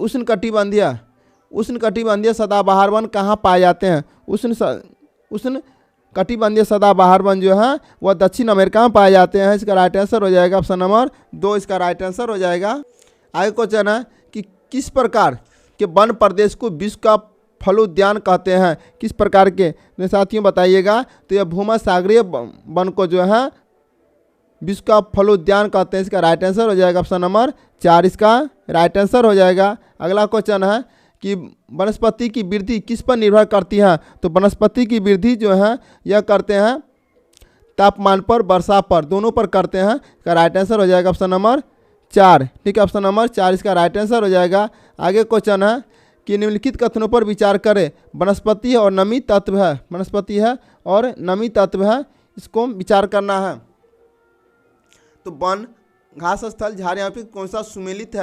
उष्णकटिबंधीय सदाबहार वन कहाँ पाए जाते हैं? उष्ण कटिबंधीय सदाबहार वन जो है वह दक्षिण अमेरिका में पाए जाते हैं। इसका राइट आंसर हो जाएगा ऑप्शन नंबर 2 इसका राइट आंसर हो जाएगा। आगे क्वेश्चन है कि किस प्रकार के वन प्रदेश को विश्व का फलोद्यान कहते हैं? किस प्रकार के साथियों बताइएगा। तो यह भूमध्यसागरीय वन को जो है विश्व का फलोद्यान कहते हैं। इसका राइट आंसर हो जाएगा ऑप्शन नंबर 4 इसका राइट आंसर हो जाएगा। अगला क्वेश्चन है कि वनस्पति की वृद्धि किस पर निर्भर करती है? तो वनस्पति की वृद्धि जो है यह करते हैं तापमान पर, वर्षा पर, दोनों पर करते हैं। इसका राइट आंसर हो जाएगा ऑप्शन नंबर 4। ठीक है, ऑप्शन नंबर 4 इसका राइट आंसर हो जाएगा। आगे क्वेश्चन है कि निम्नलिखित कथनों पर विचार करें। वनस्पति और नमी तत्व है, वनस्पति है और नमी तत्व है, इसको विचार करना है। तो वन, घास स्थल, झाड़ियाँ पे कौन सा सुमेलित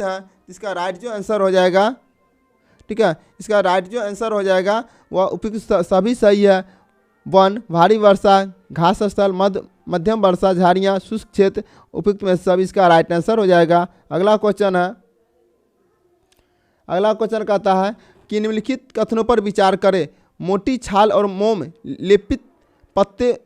है? इसका राइट जो आंसर हो जाएगा, ठीक है, इसका राइट जो आंसर हो जाएगा वह उपयुक्त सभी सही है। वन, भारी वर्षा, घास स्थल, मध्यम वर्षा, झाड़ियाँ, शुष्क क्षेत्र, उपयुक्त में सभी इसका राइट आंसर हो जाएगा। अगला क्वेश्चन है, अगला क्वेश्चन कहता है कि निम्नलिखित कथनों पर विचार करें। मोटी छाल और मोम लेपित पत्ते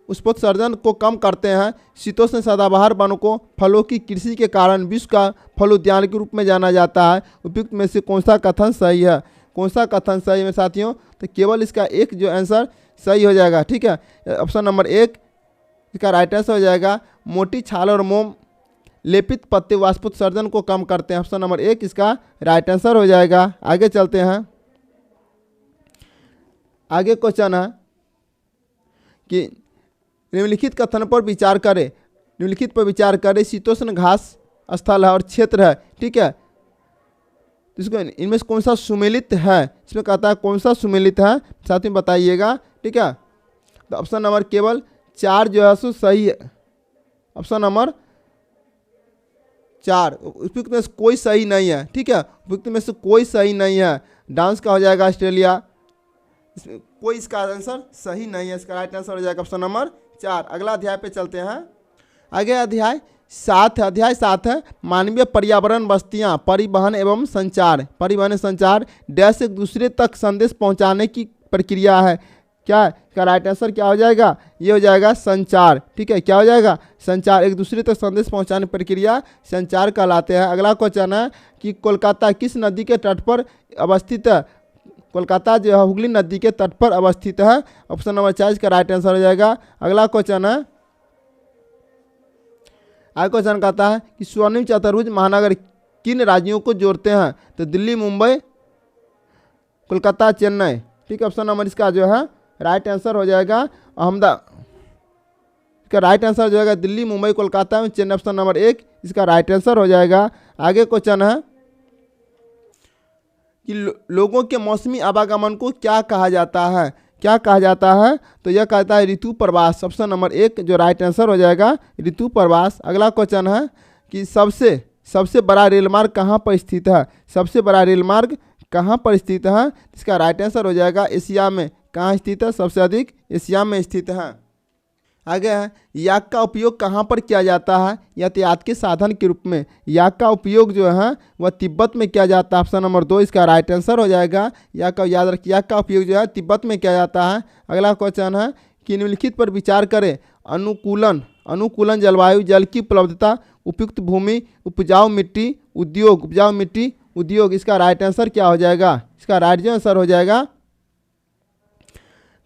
उष्पोत्सर्जन को कम करते हैं। शीतोष्ण सदाबहार वनों को फलों की कृषि के कारण विश्व का फलोद्यान के रूप में जाना जाता है। उपयुक्त में से कौन सा कथन सही है? कौन सा कथन सही है साथियों? तो केवल इसका एक जो आंसर सही हो जाएगा। ठीक है, ऑप्शन नंबर 1 इसका राइट आंसर हो जाएगा। मोटी छाल और मोम लेपित पत्ते वाष्पोत्सर्जन को कम करते हैं। ऑप्शन नंबर 1 इसका राइट आंसर हो जाएगा। आगे चलते हैं। आगे क्वेश्चन है कि निम्नलिखित कथन पर विचार करें। निम्नलिखित पर विचार करें, शीतोष्ण घास स्थल है और क्षेत्र है, ठीक है। इसको इनमें से कौन सा सुमेलित है, इसमें कहता है कौन सा सुमेलित है, साथ में बताइएगा, ठीक है। तो ऑप्शन नंबर केवल 4 जो है सो सही है। ऑप्शन नंबर 4 उपयुक्त में से कोई सही नहीं है, ठीक है। उपयुक्त में से कोई सही नहीं है। डांस का हो जाएगा ऑस्ट्रेलिया, कोई इसका आंसर सही नहीं है। इसका राइट आंसर हो जाएगा ऑप्शन नंबर 4। अगला अध्याय पे चलते हैं। आगे अध्याय 7 है। अध्याय 7 है मानवीय पर्यावरण बस्तियां, परिवहन एवं संचार। परिवहन संचार डैश एक दूसरे तक संदेश पहुंचाने की प्रक्रिया है। क्या है इसका राइट आंसर, क्या हो जाएगा, ये हो जाएगा संचार, ठीक है। क्या हो जाएगा, संचार। एक दूसरे तक संदेश पहुंचाने की प्रक्रिया संचार कहलाते हैं। अगला क्वेश्चन है कि कोलकाता किस नदी के तट पर अवस्थित है। कोलकाता जो है हुगली नदी के तट पर अवस्थित है। ऑप्शन नंबर 4 इसका राइट आंसर हो जाएगा। अगला क्वेश्चन है, आगे क्वेश्चन कहता है कि स्वर्णिम चतुर्भुज महानगर किन राज्यों को जोड़ते हैं। तो दिल्ली, मुंबई, कोलकाता, चेन्नई, ठीक है। ऑप्शन नंबर इसका जो है राइट आंसर हो जाएगा अहमदाबाद। इसका राइट आंसर जो है दिल्ली, मुंबई, कोलकाता में चेन्नई। ऑप्शन नंबर 1 इसका राइट आंसर हो जाएगा। आगे क्वेश्चन है कि लोगों के मौसमी आवागमन को क्या कहा जाता है। क्या कहा जाता है, तो यह कहता है ऋतु प्रवास। ऑप्शन नंबर 1 जो राइट आंसर हो जाएगा ऋतु प्रवास। अगला क्वेश्चन है कि सबसे बड़ा रेलमार्ग कहाँ पर स्थित है। सबसे बड़ा रेलमार्ग कहाँ पर स्थित है, इसका राइट आंसर हो जाएगा एशिया में। कहाँ स्थित है, सबसे अधिक एशिया में स्थित है। आगे है याक का उपयोग कहाँ पर किया जाता है, यातायात के साधन के रूप में। याक का उपयोग जो है वह तिब्बत में किया जाता है। ऑप्शन नंबर 2 इसका राइट आंसर हो जाएगा। याक का याद रखिए, याक का उपयोग जो है तिब्बत में किया जाता है। अगला क्वेश्चन है कि निम्नलिखित पर विचार करें। अनुकूलन जलवायु, जल की उपलब्धता, उपयुक्त भूमि, उपजाऊ मिट्टी, उद्योग। इसका राइट आंसर क्या हो जाएगा, इसका राइट आंसर हो जाएगा,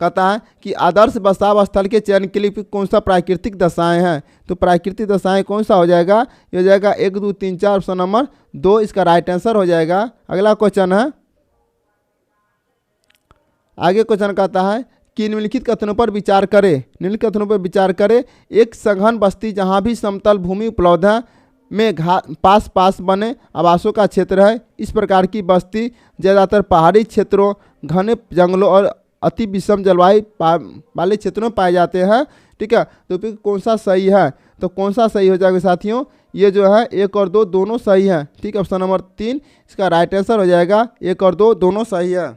कहता है कि आदर्श बसाव स्थल के चयन के लिए कौन सा प्राकृतिक दशाएं हैं। तो प्राकृतिक दशाएं कौन सा हो जाएगा, ये हो जाएगा 1, 2, 3, 4। ऑप्शन नंबर 2 इसका राइट आंसर हो जाएगा। अगला क्वेश्चन है, आगे क्वेश्चन कहता है कि निम्नलिखित कथनों पर विचार करें। निम्नलिखित कथनों पर विचार करें। एक सघन बस्ती जहां भी समतल भूमि उपलब्ध है में पास बने आवासों का क्षेत्र है। इस प्रकार की बस्ती ज़्यादातर पहाड़ी क्षेत्रों, घने जंगलों और अति विषम जलवायु वाले क्षेत्रों में पाए जाते हैं, ठीक है। तो फिर कौन सा सही है, तो कौन सा सही हो जाएगा साथियों, ये जो है 1 और 2 दोनों सही है, ठीक है। ऑप्शन नंबर 3 इसका राइट आंसर हो जाएगा। 1 और 2 दोनों सही है।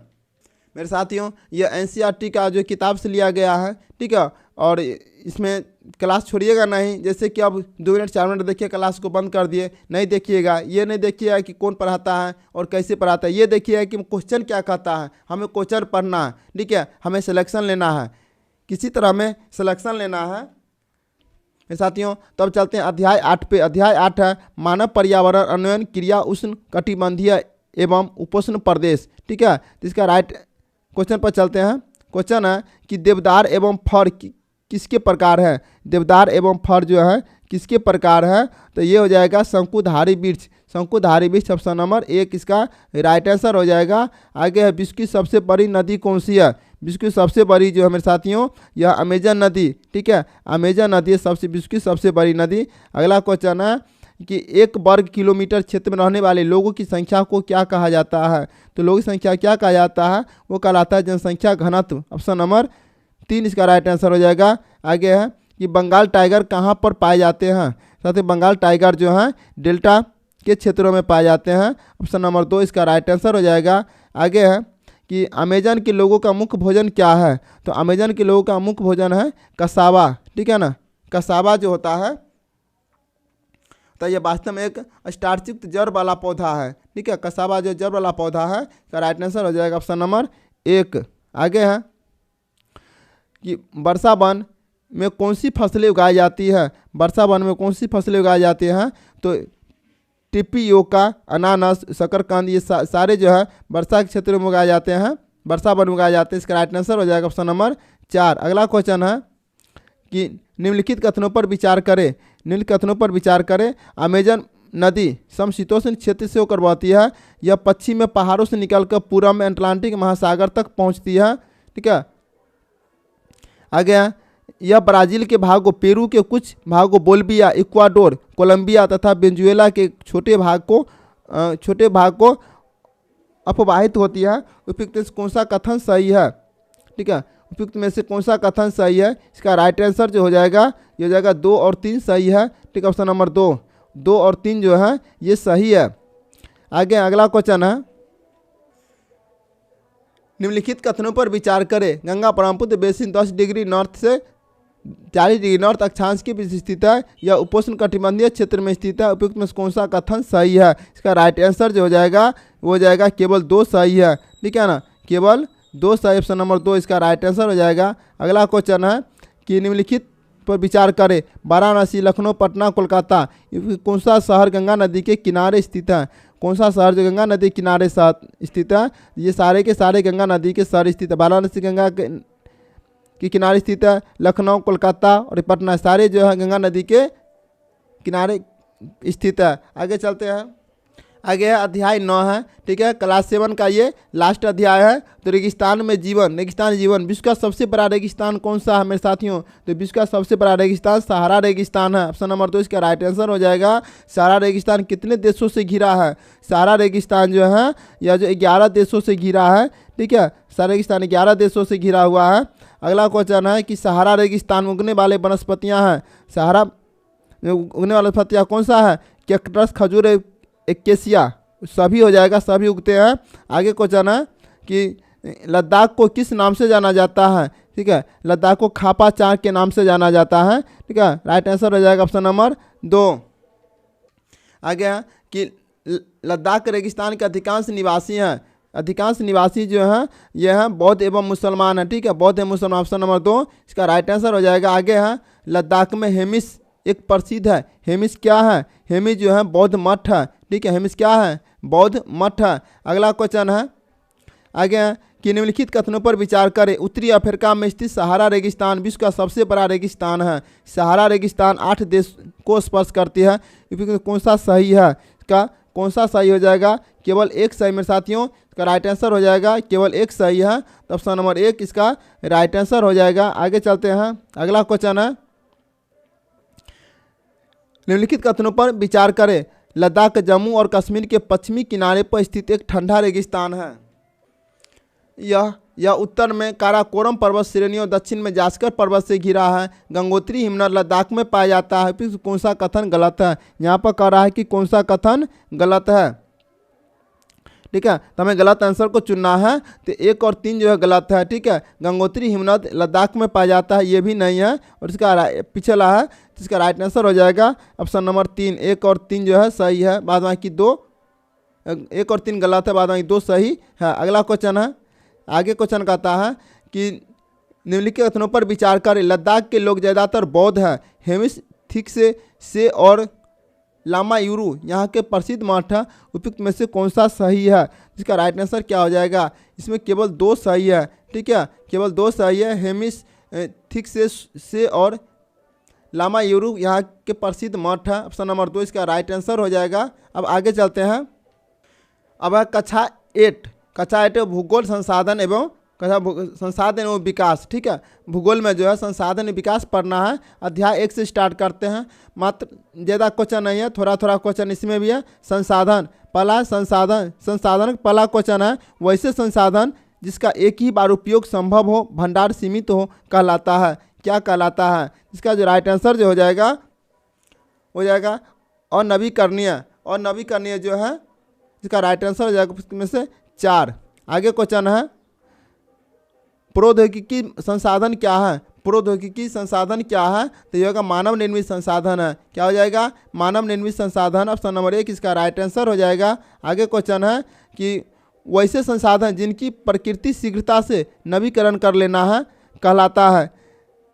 मेरे साथियों ये NCERT का जो किताब से लिया गया है, ठीक है। और इसमें क्लास छोड़िएगा नहीं, जैसे कि अब 2 मिनट 4 मिनट देखिए क्लास को बंद कर दिए, नहीं देखिएगा। ये नहीं देखिएगा कि कौन पढ़ाता है और कैसे पढ़ाता है, ये देखिएगा कि क्वेश्चन क्या कहता है। हमें क्वेश्चन पढ़ना है, ठीक है। हमें सिलेक्शन लेना है, किसी तरह में सिलेक्शन लेना है मेरे साथियों। तब चलते हैं अध्याय 8 पे। अध्याय 8 है मानव पर्यावरण अन्वयन क्रिया उष्ण कटिबंधीय एवं उपोष्ण प्रदेश, ठीक है। तो इसका राइट क्वेश्चन पर चलते हैं। क्वेश्चन है कि देवदार एवं फर किसके प्रकार है। देवदार एवं फर जो है किसके प्रकार है, तो ये हो जाएगा शंकुधारी वृक्ष। शंकुधारी वृक्ष ऑप्शन नंबर 1 इसका राइट आंसर हो जाएगा। आगे है विश्व की सबसे बड़ी नदी कौन सी है। विश्व की सबसे बड़ी जो है मेरे साथियों यह अमेजन नदी, ठीक है। अमेजन नदी विश्व की सबसे बड़ी नदी। अगला क्वेश्चन है कि 1 वर्ग किलोमीटर क्षेत्र में रहने वाले लोगों की संख्या को क्या कहा जाता है। तो लोगों की संख्या क्या कहा जाता है, वो कहलाता है जनसंख्या घनत्व। ऑप्शन नंबर 3 इसका राइट आंसर हो जाएगा। आगे है कि बंगाल टाइगर कहाँ पर पाए जाते हैं। साथ ही बंगाल टाइगर जो है डेल्टा के क्षेत्रों में पाए जाते हैं। ऑप्शन नंबर 2 इसका राइट आंसर हो जाएगा। आगे है कि अमेजन के लोगों का मुख्य भोजन क्या है। तो अमेजन के लोगों का मुख्य भोजन है कसावा, ठीक है ना। कसावा जो होता है तो यह वास्तव में एक स्टार्चयुक्त जड़ वाला पौधा है, ठीक है। कसावा जो जड़ वाला पौधा है का राइट आंसर हो जाएगा ऑप्शन नंबर 1। आगे है कि वर्षा वन में कौन सी फसलें उगाई जाती है। वर्षा वन में कौन सी फसलें उगाई जाती हैं, तो टिपियोका, अनानास, शकरकंद, ये सारे जो है वर्षा के क्षेत्र में उगाए जाते हैं, वर्षा वन में उगाए जाते हैं। इसका राइट आंसर हो जाएगा ऑप्शन नंबर 4। अगला क्वेश्चन है कि निम्नलिखित कथनों पर विचार करें। निम्न कथनों पर विचार करें। अमेजन नदी समशीतोष्ण क्षेत्र से होकर बहती है। यह पश्चिम में पहाड़ों से निकलकर पूरब में अटलांटिक महासागर तक पहुंचती है। ठीक है, आगे यह ब्राजील के भाग को, पेरू के कुछ भाग को, बोल्विया, इक्वाडोर, कोलंबिया तथा वेनेजुएला के छोटे भाग को अपवाहित होती है। उपयुक्त में से कौन सा कथन सही है? ठीक है, उपयुक्त में से कौन सा कथन सही है? इसका राइट आंसर जो हो जाएगा, ये हो जाएगा 2 और 3 सही है। ठीक है, ऑप्शन नंबर 2 और 3 जो है ये सही है। आगे अगला क्वेश्चन है, निम्नलिखित कथनों पर विचार करें। Ganga Brahmaputra basin 10 degree north से 40 डिग्री नॉर्थ अक्षांश के बीच स्थित है। यह उपोष्ण कटिबंधीय क्षेत्र में स्थित है। उपयुक्त में से कौन सा कथन सही है? इसका राइट आंसर जो हो जाएगा वो हो जाएगा केवल 2 सही है। ठीक है ना, केवल 2 सही, ऑप्शन नंबर 2 इसका राइट आंसर हो जाएगा। अगला क्वेश्चन है कि निम्नलिखित पर विचार करें। वाराणसी, लखनऊ, पटना, कोलकाता, कौन सा शहर गंगा नदी के किनारे स्थित है? कौन सा शहर जो गंगा नदी के किनारे स्थित है? ये सारे के सारे गंगा नदी के शहर स्थित है। वाराणसी गंगा के किनारे स्थित है। लखनऊ, कोलकाता और पटना सारे जो है गंगा नदी के किनारे स्थित है। आगे चलते हैं, आगे है अध्याय 9 है। ठीक है, क्लास 7 का ये लास्ट अध्याय है। तो रेगिस्तान जीवन, विश्व का सबसे बड़ा रेगिस्तान कौन सा है मेरे साथियों? तो विश्व का सबसे बड़ा रेगिस्तान सहारा रेगिस्तान है। ऑप्शन नंबर 2 इसका राइट आंसर हो जाएगा। सहारा रेगिस्तान कितने देशों से घिरा है? सहारा रेगिस्तान जो है यह जो 11 देशों से घिरा है। ठीक है, सहारा रेगिस्तान 11 देशों से घिरा हुआ है। अगला क्वेश्चन है कि सहारा रेगिस्तान में उगने वाले वनस्पतियाँ हैं। सहारा उगने वाली वनस्पतियाँ कौन सा है? कैक्टस, खजूर, एकेसिया, सभी हो जाएगा, सभी उगते हैं। आगे क्वेश्चन है कि लद्दाख को किस नाम से जाना जाता है? ठीक है, लद्दाख को खापा चाक के नाम से जाना जाता है। ठीक है, राइट आंसर हो जाएगा ऑप्शन नंबर 2। आगे है कि लद्दाख रेगिस्तान के अधिकांश निवासी जो हैं ये हैं बौद्ध एवं मुसलमान हैं। ठीक है, बौद्ध एवं मुसलमान, ऑप्शन नंबर 2 इसका राइट आंसर हो जाएगा। आगे है लद्दाख में हेमिस एक प्रसिद्ध है। हेमिस क्या है? हेमिस जो है बौद्ध मठ है। ठीक है, हेमिस क्या है? बौद्ध मठ है। अगला क्वेश्चन है, आगे है कि निम्नलिखित कथनों पर विचार करें। उत्तरी अफ्रीका में स्थित सहारा रेगिस्तान विश्व का सबसे बड़ा रेगिस्तान है। सहारा रेगिस्तान 8 देश को स्पर्श करती है। कौन सा सही है? इसका कौन सा सही हो जाएगा? केवल 1 सही मेरे साथियों, इसका राइट आंसर हो जाएगा केवल 1 सही है। तो ऑप्शन नंबर 1 इसका राइट आंसर हो जाएगा। आगे चलते हैं, अगला क्वेश्चन है, निम्नलिखित कथनों पर विचार करें। लद्दाख जम्मू और कश्मीर के पश्चिमी किनारे पर स्थित एक ठंडा रेगिस्तान है। यह उत्तर में काराकोरम पर्वत श्रेणी और दक्षिण में जास्कर पर्वत से घिरा है। गंगोत्री हिमनद लद्दाख में पाया जाता है। फिर कौन सा कथन गलत है? यहाँ पर कह रहा है कि कौन सा कथन गलत है। ठीक है, तो हमें गलत आंसर को चुनना है। तो 1 और 3 जो है गलत है। ठीक है, गंगोत्री हिमनद लद्दाख में पाया जाता है, ये भी नहीं है। और इसका पिछला है, इसका राइट आंसर हो जाएगा ऑप्शन नंबर 3। 1 और 3 जो है सही है, बाद बाकी 2, 1 और 3 गलत है, बाद बाकी 2 सही है। अगला क्वेश्चन है, आगे क्वेश्चन कहता है कि निम्नलिखित कथनों पर विचार करें। लद्दाख के लोग ज़्यादातर बौद्ध हैं। हेमिस थिक से और लामा यूरू यहाँ के प्रसिद्ध मठ है। उपयुक्त में से कौन सा सही है? इसका राइट आंसर क्या हो जाएगा? इसमें केवल 2 सही है। ठीक है, केवल 2 सही है। हेमिस थिक से और लामा यूरू यहाँ के प्रसिद्ध मठ है। ऑप्शन नंबर 2 इसका राइट आंसर हो जाएगा। अब आगे चलते हैं, अब है कक्षा 8 भूगोल संसाधन एवं विकास। ठीक है, भूगोल में जो है संसाधन विकास पढ़ना है। अध्याय 1 से स्टार्ट करते हैं। मात्र ज़्यादा क्वेश्चन नहीं है, थोड़ा क्वेश्चन इसमें भी है। संसाधन पहला पहला क्वेश्चन है, वैसे संसाधन जिसका एक ही बार उपयोग संभव हो, भंडार सीमित हो, कहलाता है। क्या कहलाता है? इसका जो राइट आंसर जो हो जाएगा अनवीकरणीय जो है इसका राइट आंसर हो जाएगा इसमें से 4। आगे क्वेश्चन है, प्रौद्योगिकी संसाधन क्या है? प्रौद्योगिकी संसाधन क्या है? तो ये होगा मानव निर्मित संसाधन है। क्या हो जाएगा? मानव निर्मित संसाधन, ऑप्शन नंबर 1 इसका राइट आंसर हो जाएगा। आगे क्वेश्चन है कि वैसे संसाधन जिनकी प्रकृति शीघ्रता से नवीकरण कर लेना है कहलाता है।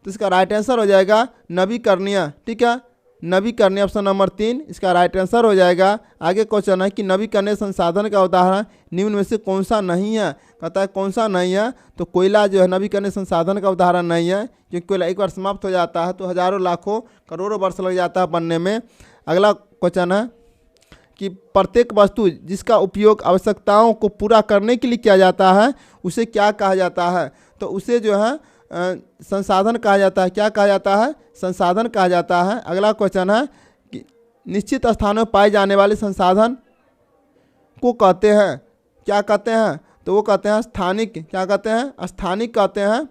तो इसका राइट आंसर हो जाएगा नवीकरणीय। ठीक है, नवीकरणीय, ऑप्शन नंबर 3 इसका राइट आंसर हो जाएगा। आगे क्वेश्चन है कि नवीकरणीय संसाधन का उदाहरण निम्न में से कौन सा नहीं है। कहता है कौन सा नहीं है, तो कोयला जो है नवीकरणीय संसाधन का उदाहरण नहीं है, क्योंकि कोयला एक बार समाप्त हो जाता है तो हजारों लाखों करोड़ों वर्ष लग जाता है बनने में। अगला क्वेश्चन है कि प्रत्येक वस्तु जिसका उपयोग आवश्यकताओं को पूरा करने के लिए किया जाता है उसे क्या कहा जाता है। तो उसे जो है संसाधन कहा जाता है। क्या कहा जाता है? संसाधन कहा जाता है। अगला क्वेश्चन है कि निश्चित स्थानों में पाए जाने वाले संसाधन को कहते हैं, क्या कहते हैं? तो वो कहते हैं स्थानिक। क्या कहते हैं? स्थानिक कहते हैं।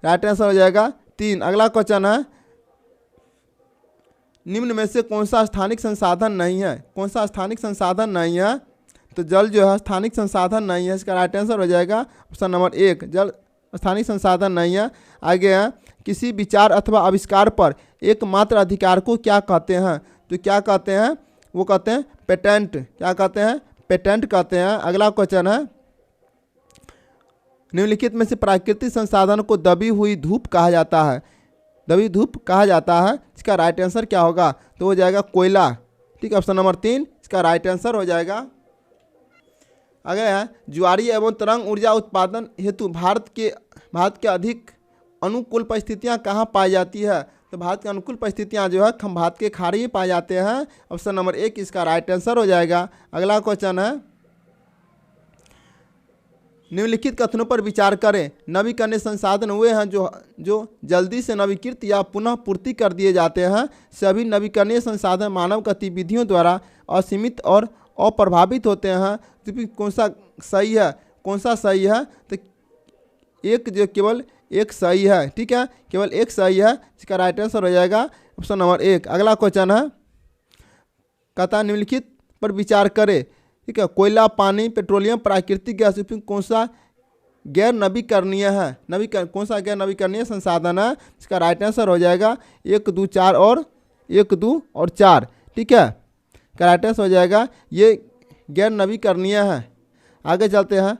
राइट आंसर हो जाएगा 3। अगला क्वेश्चन है निम्न में से कौन सा स्थानिक संसाधन नहीं है। कौन सा स्थानिक संसाधन नहीं है? तो जल जो है स्थानिक संसाधन नहीं है, इसका राइट आंसर हो जाएगा ऑप्शन नंबर 1, जल स्थानिक संसाधन नहीं है। आगे है किसी विचार अथवा आविष्कार पर एकमात्र अधिकार को क्या कहते हैं। तो क्या कहते हैं? वो कहते हैं पेटेंट। क्या कहते हैं? पेटेंट कहते हैं। अगला क्वेश्चन है निम्नलिखित में से प्राकृतिक संसाधन को दबी हुई धूप कहा जाता है। दबी धूप कहा जाता है, इसका राइट आंसर क्या होगा? तो हो जाएगा कोयला। ठीक है, ऑप्शन नंबर 3 इसका राइट आंसर हो जाएगा। आगे है ज्वारीय एवं तरंग ऊर्जा उत्पादन हेतु भारत के अधिक अनुकूल परिस्थितियां कहाँ पाई जाती है। तो भारत की अनुकूल परिस्थितियां जो है खंभात के खाड़ी में पाई जाते हैं। ऑप्शन नंबर 1 इसका राइट आंसर हो जाएगा। अगला क्वेश्चन है निम्नलिखित कथनों पर विचार करें। नवीकरणीय संसाधन वे हैं जो जल्दी से नवीकृत या पुनः पूर्ति कर दिए जाते हैं। सभी नवीकरणीय संसाधन मानव गतिविधियों द्वारा असीमित और अप्रभावित होते हैं। तो कौन सा सही है? कौन सा सही है? तो एक जो केवल एक सही है। ठीक है, केवल एक सही है, इसका राइट आंसर हो जाएगा ऑप्शन नंबर 1। अगला क्वेश्चन है कहता निम्नलिखित पर विचार करें। ठीक है, कोयला, पानी, पेट्रोलियम, प्राकृतिक गैस कौन सा गैर नवीकरणीय है? कौन सा गैर नवीकरणीय संसाधन है? इसका राइट आंसर हो जाएगा 1, 2, 4 और 1, 2 और 4। ठीक है, राइट आंसर हो जाएगा ये गैर नवीकरणीय है। आगे चलते हैं।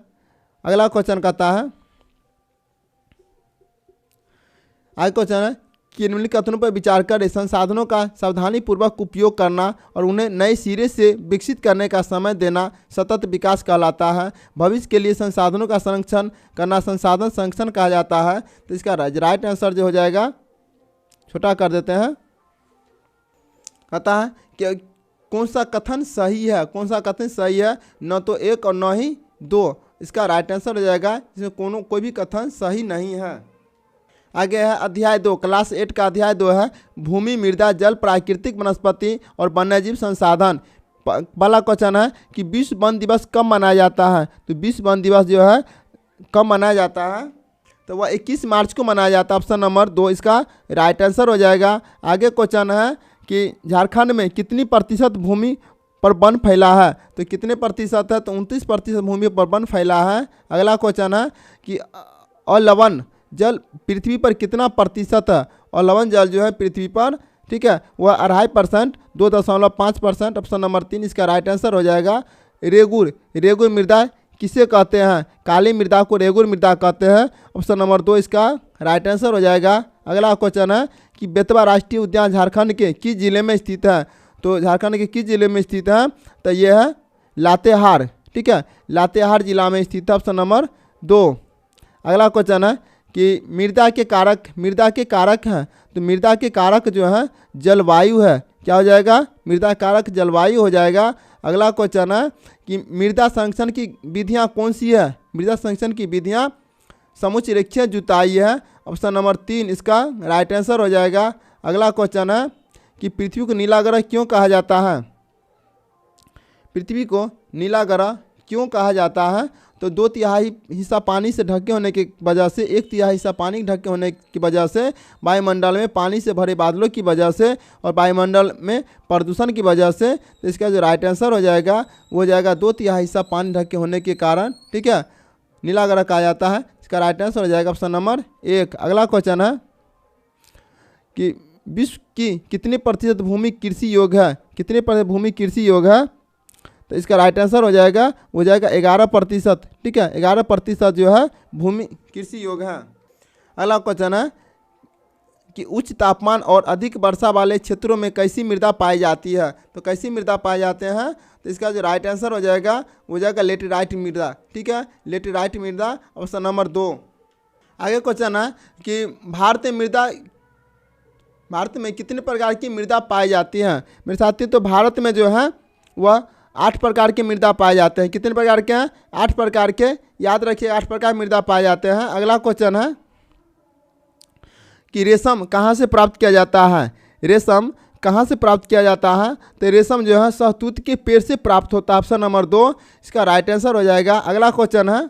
अगला क्वेश्चन कहता है आगे क्वेश्चन है कि निम्नलिखित कथनों पर विचार करें। संसाधनों का सावधानीपूर्वक उपयोग करना और उन्हें नए सिरे से विकसित करने का समय देना सतत विकास कहलाता है। भविष्य के लिए संसाधनों का संरक्षण करना संसाधन संरक्षण कहा जाता है। तो इसका राइट आंसर जो हो जाएगा, छोटा कर देते हैं, कहता है कि कौन सा कथन सही है। कौन सा कथन सही है? न तो 1 और न ही 2, इसका राइट आंसर हो जाएगा। इसमें कोई भी कथन सही नहीं है। आगे है अध्याय 2, क्लास 8 का अध्याय 2 है भूमि, मृदा, जल, प्राकृतिक वनस्पति और वन्यजीव संसाधन। पहला क्वेश्चन है कि विश्व वन दिवस कब मनाया जाता है। तो विश्व वन दिवस जो है कब मनाया जाता है? तो वह 21 मार्च को मनाया जाता है। ऑप्शन नंबर 2 इसका राइट आंसर हो जाएगा। आगे क्वेश्चन है कि झारखंड में कितनी प्रतिशत भूमि पर वन फैला है। तो कितने प्रतिशत है? तो 29% भूमि पर वन फैला है। अगला क्वेश्चन है कि अलवण जल पृथ्वी पर कितना प्रतिशत है। और लवण जल जो है पृथ्वी पर, ठीक है, वह 2.5%, 2.5%। ऑप्शन नंबर 3 इसका राइट आंसर हो जाएगा। रेगुर मृदा किसे कहते हैं? काली मृदा को रेगुर मृदा कहते हैं। ऑप्शन नंबर 2 इसका राइट आंसर हो जाएगा। अगला क्वेश्चन है कि बेतवा राष्ट्रीय उद्यान झारखंड के किस जिले में स्थित है। तो झारखंड के किस जिले में स्थित है? तो यह है लातेहार। ठीक है, लातेहार जिला में स्थित है। Option number 2। अगला क्वेश्चन है कि मृदा के कारक हैं। तो मृदा के कारक जो है जलवायु है। क्या हो जाएगा? मृदा कारक जलवायु हो जाएगा। अगला क्वेश्चन है कि मृदा संरक्षण की विधियां कौन सी है। मृदा संरक्षण की विधियां समुचित रेखीय जुताई है। ऑप्शन नंबर 3 इसका राइट आंसर हो जाएगा। अगला क्वेश्चन है कि पृथ्वी को नीला ग्रह क्यों कहा जाता है। पृथ्वी को नीला ग्रह क्यों कहा जाता है? तो 2/3 हिस्सा पानी से ढके होने की वजह से, 1/3 हिस्सा पानी ढके होने की वजह से, वायुमंडल में पानी से भरे बादलों की वजह से और वायुमंडल में प्रदूषण की वजह से। तो इसका जो राइट आंसर हो जाएगा वो हो जाएगा 2/3 हिस्सा पानी ढके होने के कारण, ठीक है, नीला ग्रह कहा जाता है। इसका राइट आंसर हो जाएगा ऑप्शन नंबर 1। अगला क्वेश्चन है कि विश्व की कितने प्रतिशत भूमि कृषि योग्य है। कितने प्रतिशत भूमि कृषि योग्य है? तो इसका राइट आंसर हो जाएगा 11%। ठीक है, 11% जो है भूमि कृषि योग्य है। अगला क्वेश्चन है कि उच्च तापमान और अधिक वर्षा वाले क्षेत्रों में कैसी मृदा पाई जाती है। तो कैसी मृदा पाए जाते हैं, तो इसका जो राइट आंसर हो जाएगा वो जाएगा लेटेराइट मृदा। ठीक है, लेटेराइट मृदा ऑप्शन नंबर 2। आगे क्वेश्चन है कि भारत में कितने प्रकार की मृदा पाई जाती हैं। मेरे साथी, तो भारत में जो है वह 8 प्रकार के मृदा पाए जाते हैं। कितने प्रकार के हैं, 8 प्रकार के, याद रखिए 8 प्रकार मृदा पाए जाते हैं। अगला क्वेश्चन है कि रेशम कहाँ से प्राप्त किया जाता है। रेशम कहाँ से प्राप्त किया जाता है, तो रेशम जो है शहतूत के पेड़ से प्राप्त होता है। ऑप्शन नंबर 2 इसका राइट आंसर हो जाएगा। अगला क्वेश्चन है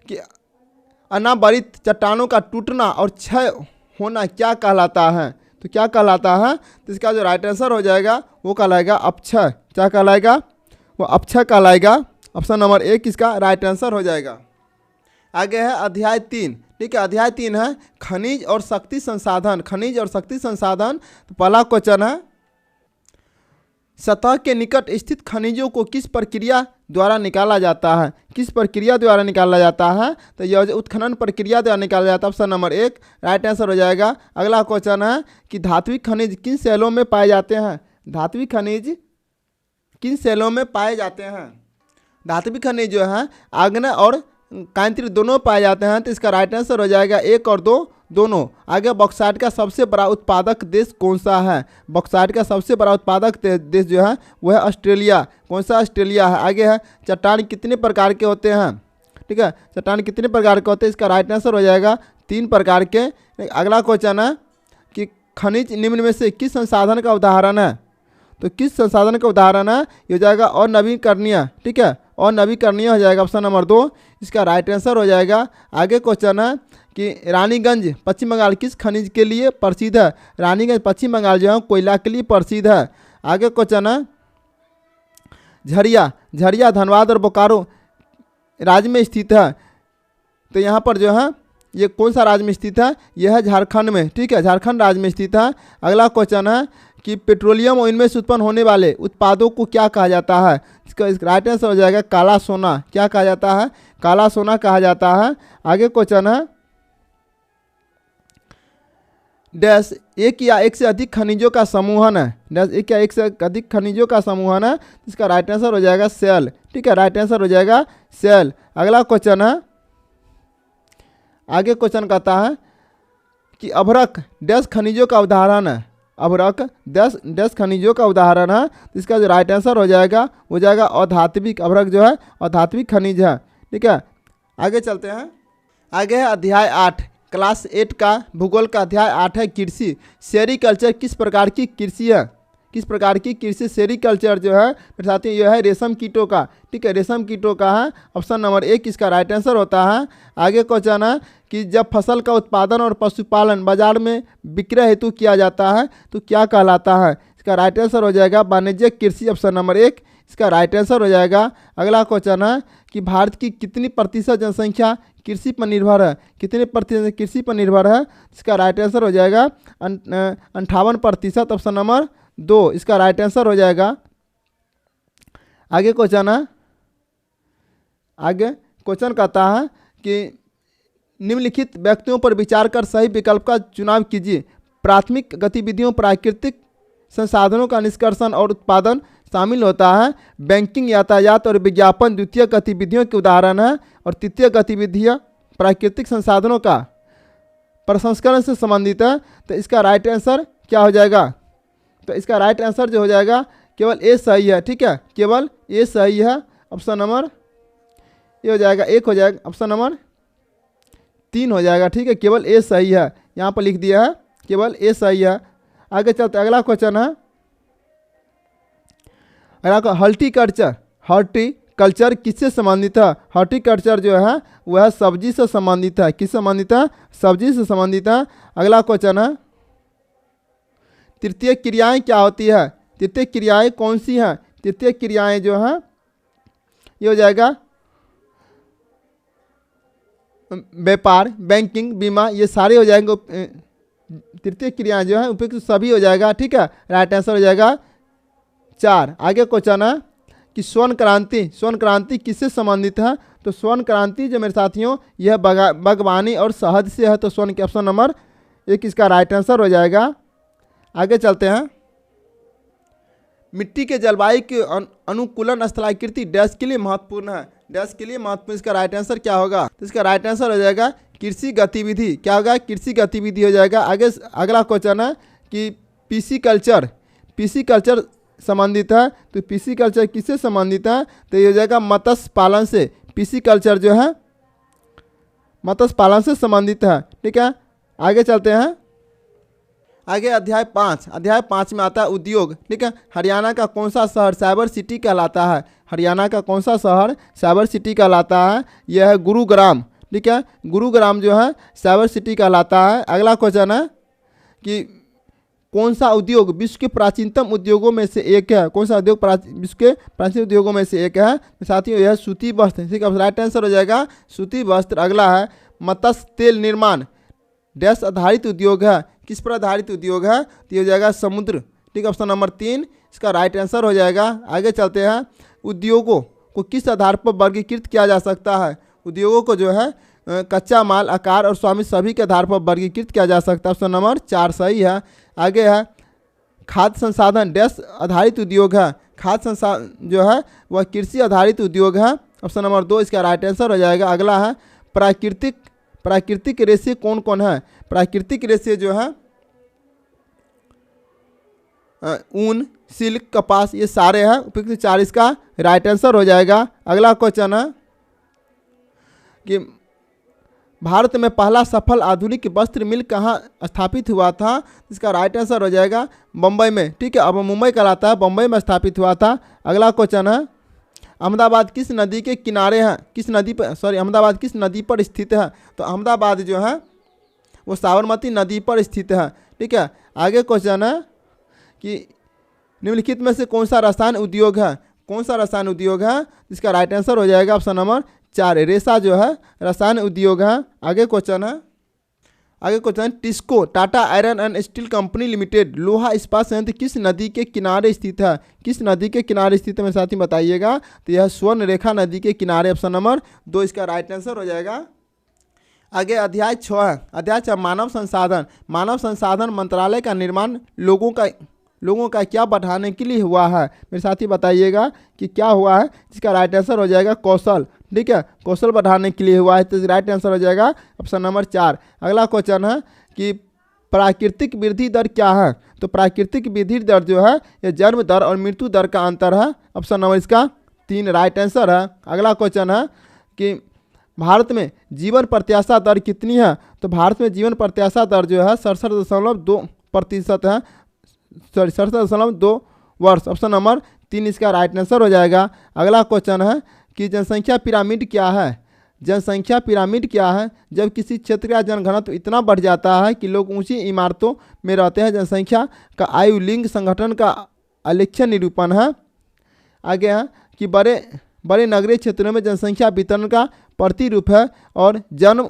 कि अनावरित चट्टानों का टूटना और क्षय होना क्या कहलाता है। तो क्या कहलाता है, तो इसका जो राइट आंसर हो जाएगा वो कहलाएगा अपक्षय। क्या कहलाएगा, वो अपक्षय कहलाएगा। ऑप्शन नंबर 1 इसका राइट आंसर हो जाएगा। आगे है अध्याय 3। ठीक है, अध्याय 3 है खनिज और शक्ति संसाधन। खनिज और शक्ति संसाधन। तो पहला क्वेश्चन है सतह के निकट स्थित खनिजों को किस प्रक्रिया द्वारा निकाला जाता है। किस प्रक्रिया द्वारा निकाला जाता है, तो यह उत्खनन प्रक्रिया द्वारा निकाला जाता है। ऑप्शन नंबर 1 राइट आंसर हो जाएगा। अगला क्वेश्चन है कि धात्विक खनिज किन शैलों में पाए जाते हैं। धात्विक खनिज किन शैलों में पाए जाते हैं। धात्विक खनिज जो है आग्नेय और कांतिक दोनों पाए जाते हैं। तो इसका राइट आंसर हो जाएगा 1 और 2 दोनों। आगे बॉक्साइट का सबसे बड़ा उत्पादक देश कौन सा है। बॉक्साइट का सबसे बड़ा उत्पादक देश जो है वह है ऑस्ट्रेलिया। कौन सा, ऑस्ट्रेलिया है। आगे है चट्टान कितने प्रकार के होते हैं। ठीक है, चट्टान कितने प्रकार के होते हैं, इसका राइट आंसर हो जाएगा 3 प्रकार के। अगला क्वेश्चन है कि खनिज निम्न में से किस संसाधन का उदाहरण है। तो किस संसाधन का उदाहरण है, ये हो जाएगा और नवीकरणीय। ठीक है, और नवीकरणीय हो जाएगा। ऑप्शन नंबर 2 इसका राइट आंसर हो जाएगा। आगे क्वेश्चन है कि रानीगंज पश्चिम बंगाल किस खनिज के लिए प्रसिद्ध है। रानीगंज पश्चिम बंगाल जो है कोयला के लिए प्रसिद्ध है। आगे क्वेश्चन है झरिया धनबाद और बोकारो राज्य में स्थित है। तो यहाँ पर जो है ये कौन सा राज्य में स्थित है, यह है झारखंड में। ठीक है, झारखंड राज्य में स्थित है। अगला क्वेश्चन है कि पेट्रोलियम और इनमें से उत्पन्न होने वाले उत्पादों को क्या कहा जाता है। इसका राइट आंसर हो जाएगा काला सोना। क्या कहा जाता है, काला सोना कहा जाता है। आगे क्वेश्चन है डैश एक या एक से अधिक खनिजों का समूहन है। डैश एक या एक से अधिक खनिजों का समूहन है। इसका राइट आंसर हो जाएगा सेल। ठीक है, राइट आंसर हो जाएगा सेल। अगला क्वेश्चन है, आगे क्वेश्चन कहता है कि अभ्रक डैश खनिजों का उदाहरण है। अभ्रक डैश खनिजों का उदाहरण है। इसका जो राइट आंसर हो जाएगा वो जाएगा अधात्विक। अभ्रक जो है अधात्विक खनिज है। ठीक है, आगे चलते हैं। आगे है अध्याय 8 क्लास 8 का भूगोल का अध्याय 8 है कृषि। सेरीकल्चर किस प्रकार की कृषि है। किस प्रकार की कृषि, सेरीकल्चर जो है मेरे साथियों यह है रेशम कीटों का। ठीक है, रेशम कीटों का है। ऑप्शन नंबर 1 इसका राइट आंसर होता है। आगे क्वेश्चन है कि जब फसल का उत्पादन और पशुपालन बाजार में विक्रय हेतु किया जाता है तो क्या कहलाता है। इसका राइट आंसर हो जाएगा वाणिज्यिक कृषि। ऑप्शन नंबर 1 इसका राइट आंसर हो जाएगा। अगला क्वेश्चन है कि भारत की कितनी प्रतिशत जनसंख्या कृषि पर निर्भर है। कितने प्रतिशत कृषि पर निर्भर है, इसका राइट आंसर हो जाएगा 58%। ऑप्शन नंबर 2 इसका राइट आंसर हो जाएगा। आगे क्वेश्चन है, आगे क्वेश्चन कहता है कि निम्नलिखित व्यक्तियों पर विचार कर सही विकल्प का चुनाव कीजिए। प्राथमिक गतिविधियों प्राकृतिक संसाधनों का निष्कर्षण और उत्पादन शामिल होता है। बैंकिंग यातायात और विज्ञापन द्वितीय गतिविधियों के उदाहरण है। और तृतीय गतिविधियाँ प्राकृतिक संसाधनों का प्रसंस्करण से संबंधित है। तो इसका राइट आंसर क्या हो जाएगा, तो इसका राइट आंसर जो हो जाएगा केवल ए सही है। ठीक है, केवल ए सही है। ऑप्शन नंबर ये हो जाएगा 1 हो जाएगा। ऑप्शन नंबर 3 हो जाएगा। ठीक है, केवल ए सही है, यहाँ पर लिख दिया है केवल ए सही है। आगे चलते अगला क्वेश्चन है, अगला हॉर्टिकल्चर किससे संबंधित है। हॉर्टिकल्चर जो है वह सब्जी से संबंधित है। किससे संबंधित है, सब्जी से संबंधित है। अगला क्वेश्चन है तृतीय क्रियाएं क्या होती है। तृतीय क्रियाएं कौन सी हैं। तृतीय क्रियाएं जो हैं ये हो जाएगा व्यापार, बैंकिंग, बीमा, ये सारे हो जाएंगे। तृतीय क्रियाएं जो है उपयुक्त सभी हो जाएगा। ठीक है, राइट आंसर हो जाएगा 4। आगे क्वेश्चन है कि स्वर्ण क्रांति किससे संबंधित है? तो स्वर्ण क्रांति जो मेरे साथियों यह बागवानी और शहद से है। तो स्वर्ण के ऑप्शन नंबर 1 इसका राइट आंसर हो जाएगा। आगे चलते हैं। मिट्टी के जलवायु के अनुकूलन स्थलाकृति डैश के लिए महत्वपूर्ण है। डैश के लिए महत्वपूर्ण, इसका राइट आंसर क्या होगा? तो इसका राइट आंसर हो जाएगा कृषि गतिविधि। क्या होगा? कृषि गतिविधि हो जाएगा। आगे अगला क्वेश्चन है कि पीसी कल्चर संबंधित है। तो पीसी कल्चर किससे संबंधित है? तो ये हो जाएगा मत्स्य पालन से। पीसी कल्चर जो है मत्स्य पालन से संबंधित है। ठीक है, आगे चलते हैं। आगे अध्याय 5 में आता है उद्योग। ठीक है, हरियाणा का कौन सा शहर साइबर सिटी कहलाता है? हरियाणा का कौन सा शहर साइबर सिटी कहलाता है? यह है गुरुग्राम। ठीक है, गुरुग्राम जो है साइबर सिटी कहलाता है। अगला क्वेश्चन है कि कौन सा उद्योग विश्व के प्राचीनतम उद्योगों में से एक है? कौन सा उद्योग विश्व के प्राचीन उद्योगों में से एक है? साथियों यह सूती वस्त्र। ठीक है, राइट आंसर हो जाएगा सूती वस्त्र। अगला है मत्स्य तेल निर्माण डैश आधारित उद्योग है। किस पर आधारित उद्योग है? तो ये हो जाएगा समुद्र। ठीक है, ऑप्शन नंबर 3 इसका राइट आंसर हो जाएगा। आगे चलते हैं। उद्योगों को किस आधार पर वर्गीकृत किया जा सकता है? उद्योगों को जो है कच्चा माल, आकार और स्वामी सभी के आधार पर वर्गीकृत किया जा सकता है। ऑप्शन नंबर 4 सही है। आगे है खाद्य संसाधन डैश आधारित उद्योग है। खाद्य संसाधन जो है वह कृषि आधारित उद्योग है। ऑप्शन नंबर 2 इसका राइट आंसर हो जाएगा। अगला है प्राकृतिक रेशे कौन कौन है? प्राकृतिक रेशे जो है ऊन, सिल्क, कपास ये सारे हैं। उपयुक्त 4 इसका राइट आंसर हो जाएगा। अगला क्वेश्चन है कि भारत में पहला सफल आधुनिक वस्त्र मिल कहाँ स्थापित हुआ था? इसका राइट आंसर हो जाएगा बम्बई में। ठीक है, अब मुंबई कहलाता है, बम्बई में स्थापित हुआ था। अगला क्वेश्चन है अहमदाबाद किस नदी के किनारे है? अहमदाबाद किस नदी पर स्थित है? तो अहमदाबाद जो है वो साबरमती नदी पर स्थित है। ठीक है, आगे क्वेश्चन है कि निम्नलिखित में से कौन सा रसायन उद्योग है? कौन सा रसायन उद्योग है? इसका राइट आंसर हो जाएगा ऑप्शन नंबर 4 रेशा जो है रसायन उद्योग है। आगे क्वेश्चन है TISCO Tata iron and steel company limited लोहा इस्पात संयंत्र किस नदी के किनारे स्थित है? किस नदी के किनारे स्थित है मेरे साथी बताइएगा? तो यह स्वर्ण रेखा नदी के किनारे। ऑप्शन नंबर 2 इसका राइट आंसर हो जाएगा। आगे अध्याय 6 है। अध्याय 6 मानव संसाधन मंत्रालय का निर्माण लोगों का क्या बढ़ाने के लिए हुआ है? मेरे साथी बताइएगा कि क्या हुआ है? जिसका राइट आंसर हो जाएगा कौशल। ठीक है, कौशल बढ़ाने के लिए हुआ है। तो राइट आंसर हो जाएगा ऑप्शन नंबर 4। अगला क्वेश्चन है कि प्राकृतिक वृद्धि दर क्या है? तो प्राकृतिक वृद्धि दर जो है यह जन्म दर और मृत्यु दर का अंतर है। ऑप्शन नंबर इसका 3 राइट आंसर है। अगला क्वेश्चन है कि भारत में जीवन प्रत्याशा दर कितनी है? तो भारत में जीवन प्रत्याशा दर जो है 67.2% है। 67.2 वर्ष। ऑप्शन नंबर 3 इसका राइट आंसर हो जाएगा। अगला क्वेश्चन है कि जनसंख्या पिरामिड क्या है? जनसंख्या पिरामिड क्या है? जब किसी क्षेत्र का जनघनत्व इतना बढ़ जाता है कि लोग ऊंची इमारतों में रहते हैं। जनसंख्या का आयु लिंग संगठन का आलेख्य निरूपण है। आगे है कि बड़े नगरीय क्षेत्रों में जनसंख्या वितरण का प्रतिरूप है और जन्म,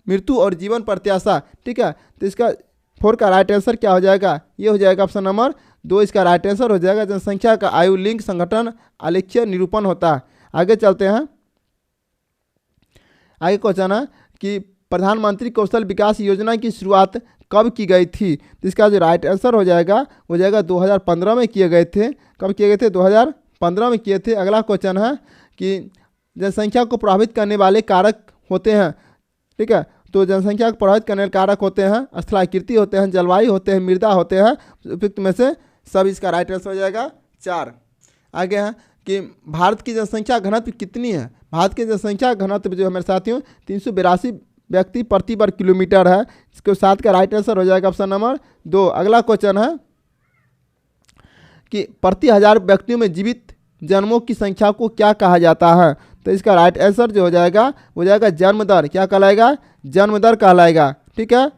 मृत्यु और जीवन प्रत्याशा। ठीक है, तो इसका 4 का राइट आंसर क्या हो जाएगा? ये हो जाएगा ऑप्शन नंबर 2 इसका राइट आंसर हो जाएगा। जनसंख्या का आयु लिंग संगठन आलेख्य निरूपण होता है। आगे चलते हैं। आगे क्वेश्चन है कि प्रधानमंत्री कौशल विकास योजना की शुरुआत कब की गई थी? तो इसका जो राइट आंसर हो जाएगा 2015 में किए गए थे। कब किए गए थे? 2015 में किए थे। अगला क्वेश्चन है कि जनसंख्या को प्रभावित करने वाले कारक होते हैं। ठीक है, तो जनसंख्या को प्रभावित करने वाले कारक होते हैं स्थलाकृति होते हैं, जलवायु होते हैं, मृदा होते हैं। उपयुक्त में से सब इसका राइट आंसर हो जाएगा 4। आगे है कि भारत की जनसंख्या घनत्व कितनी है? भारत की जनसंख्या घनत्व जो है मेरे साथियों 382 व्यक्ति प्रति वर्ग किलोमीटर है। इसके 7 का राइट आंसर हो जाएगा ऑप्शन नंबर 2। अगला क्वेश्चन है कि प्रति 1000 व्यक्तियों में जीवित जन्मों की संख्या को क्या कहा जाता है? तो इसका राइट आंसर जो हो जाएगा जन्म दर। क्या कहलाएगा? जन्म दर कहलाएगा। ठीक है,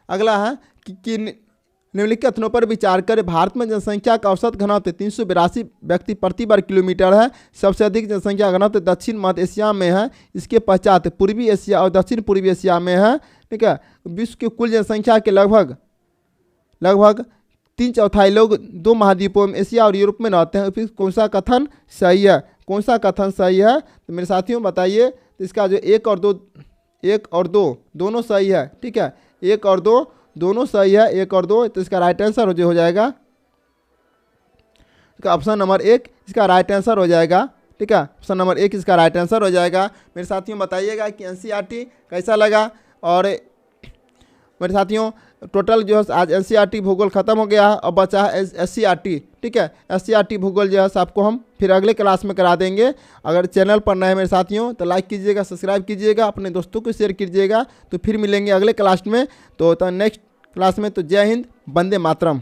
अगला है कि निम्नलिखित कथनों पर विचार करें। भारत में जनसंख्या का औसत घनत्व 382 व्यक्ति प्रति वर्ग किलोमीटर है। सबसे अधिक जनसंख्या घनत्व दक्षिण मध्य एशिया में है। इसके पश्चात पूर्वी एशिया और दक्षिण पूर्वी एशिया में है। ठीक है, विश्व की कुल जनसंख्या के लगभग 3/4 लोग 2 महाद्वीपों में एशिया और यूरोप में रहते हैं। फिर कौन सा कथन सही है? कौन सा कथन सही है? तो मेरे साथियों बताइए। तो इसका जो 1 और 2 दोनों सही है। ठीक है, 1 और 2 दोनों सही है, 1 और 2। तो इसका राइट आंसर जो हो जाएगा ऑप्शन नंबर 1 इसका राइट आंसर हो जाएगा। ठीक है, ऑप्शन नंबर 1 इसका राइट आंसर हो जाएगा। मेरे साथियों बताइएगा कि एनसीईआरटी कैसा लगा। और मेरे साथियों टोटल जो है आज एनसीईआरटी भूगोल खत्म हो गया है, अब बचा है एससीईआरटी। ठीक है, एससीईआरटी भूगोल जो है आपको हम फिर अगले क्लास में करा देंगे। अगर चैनल पर नए मेरे साथियों तो लाइक कीजिएगा, सब्सक्राइब कीजिएगा, अपने दोस्तों को शेयर कीजिएगा। तो फिर मिलेंगे अगले क्लास में। तो नेक्स्ट क्लास में तो जय हिंद, वंदे मातरम।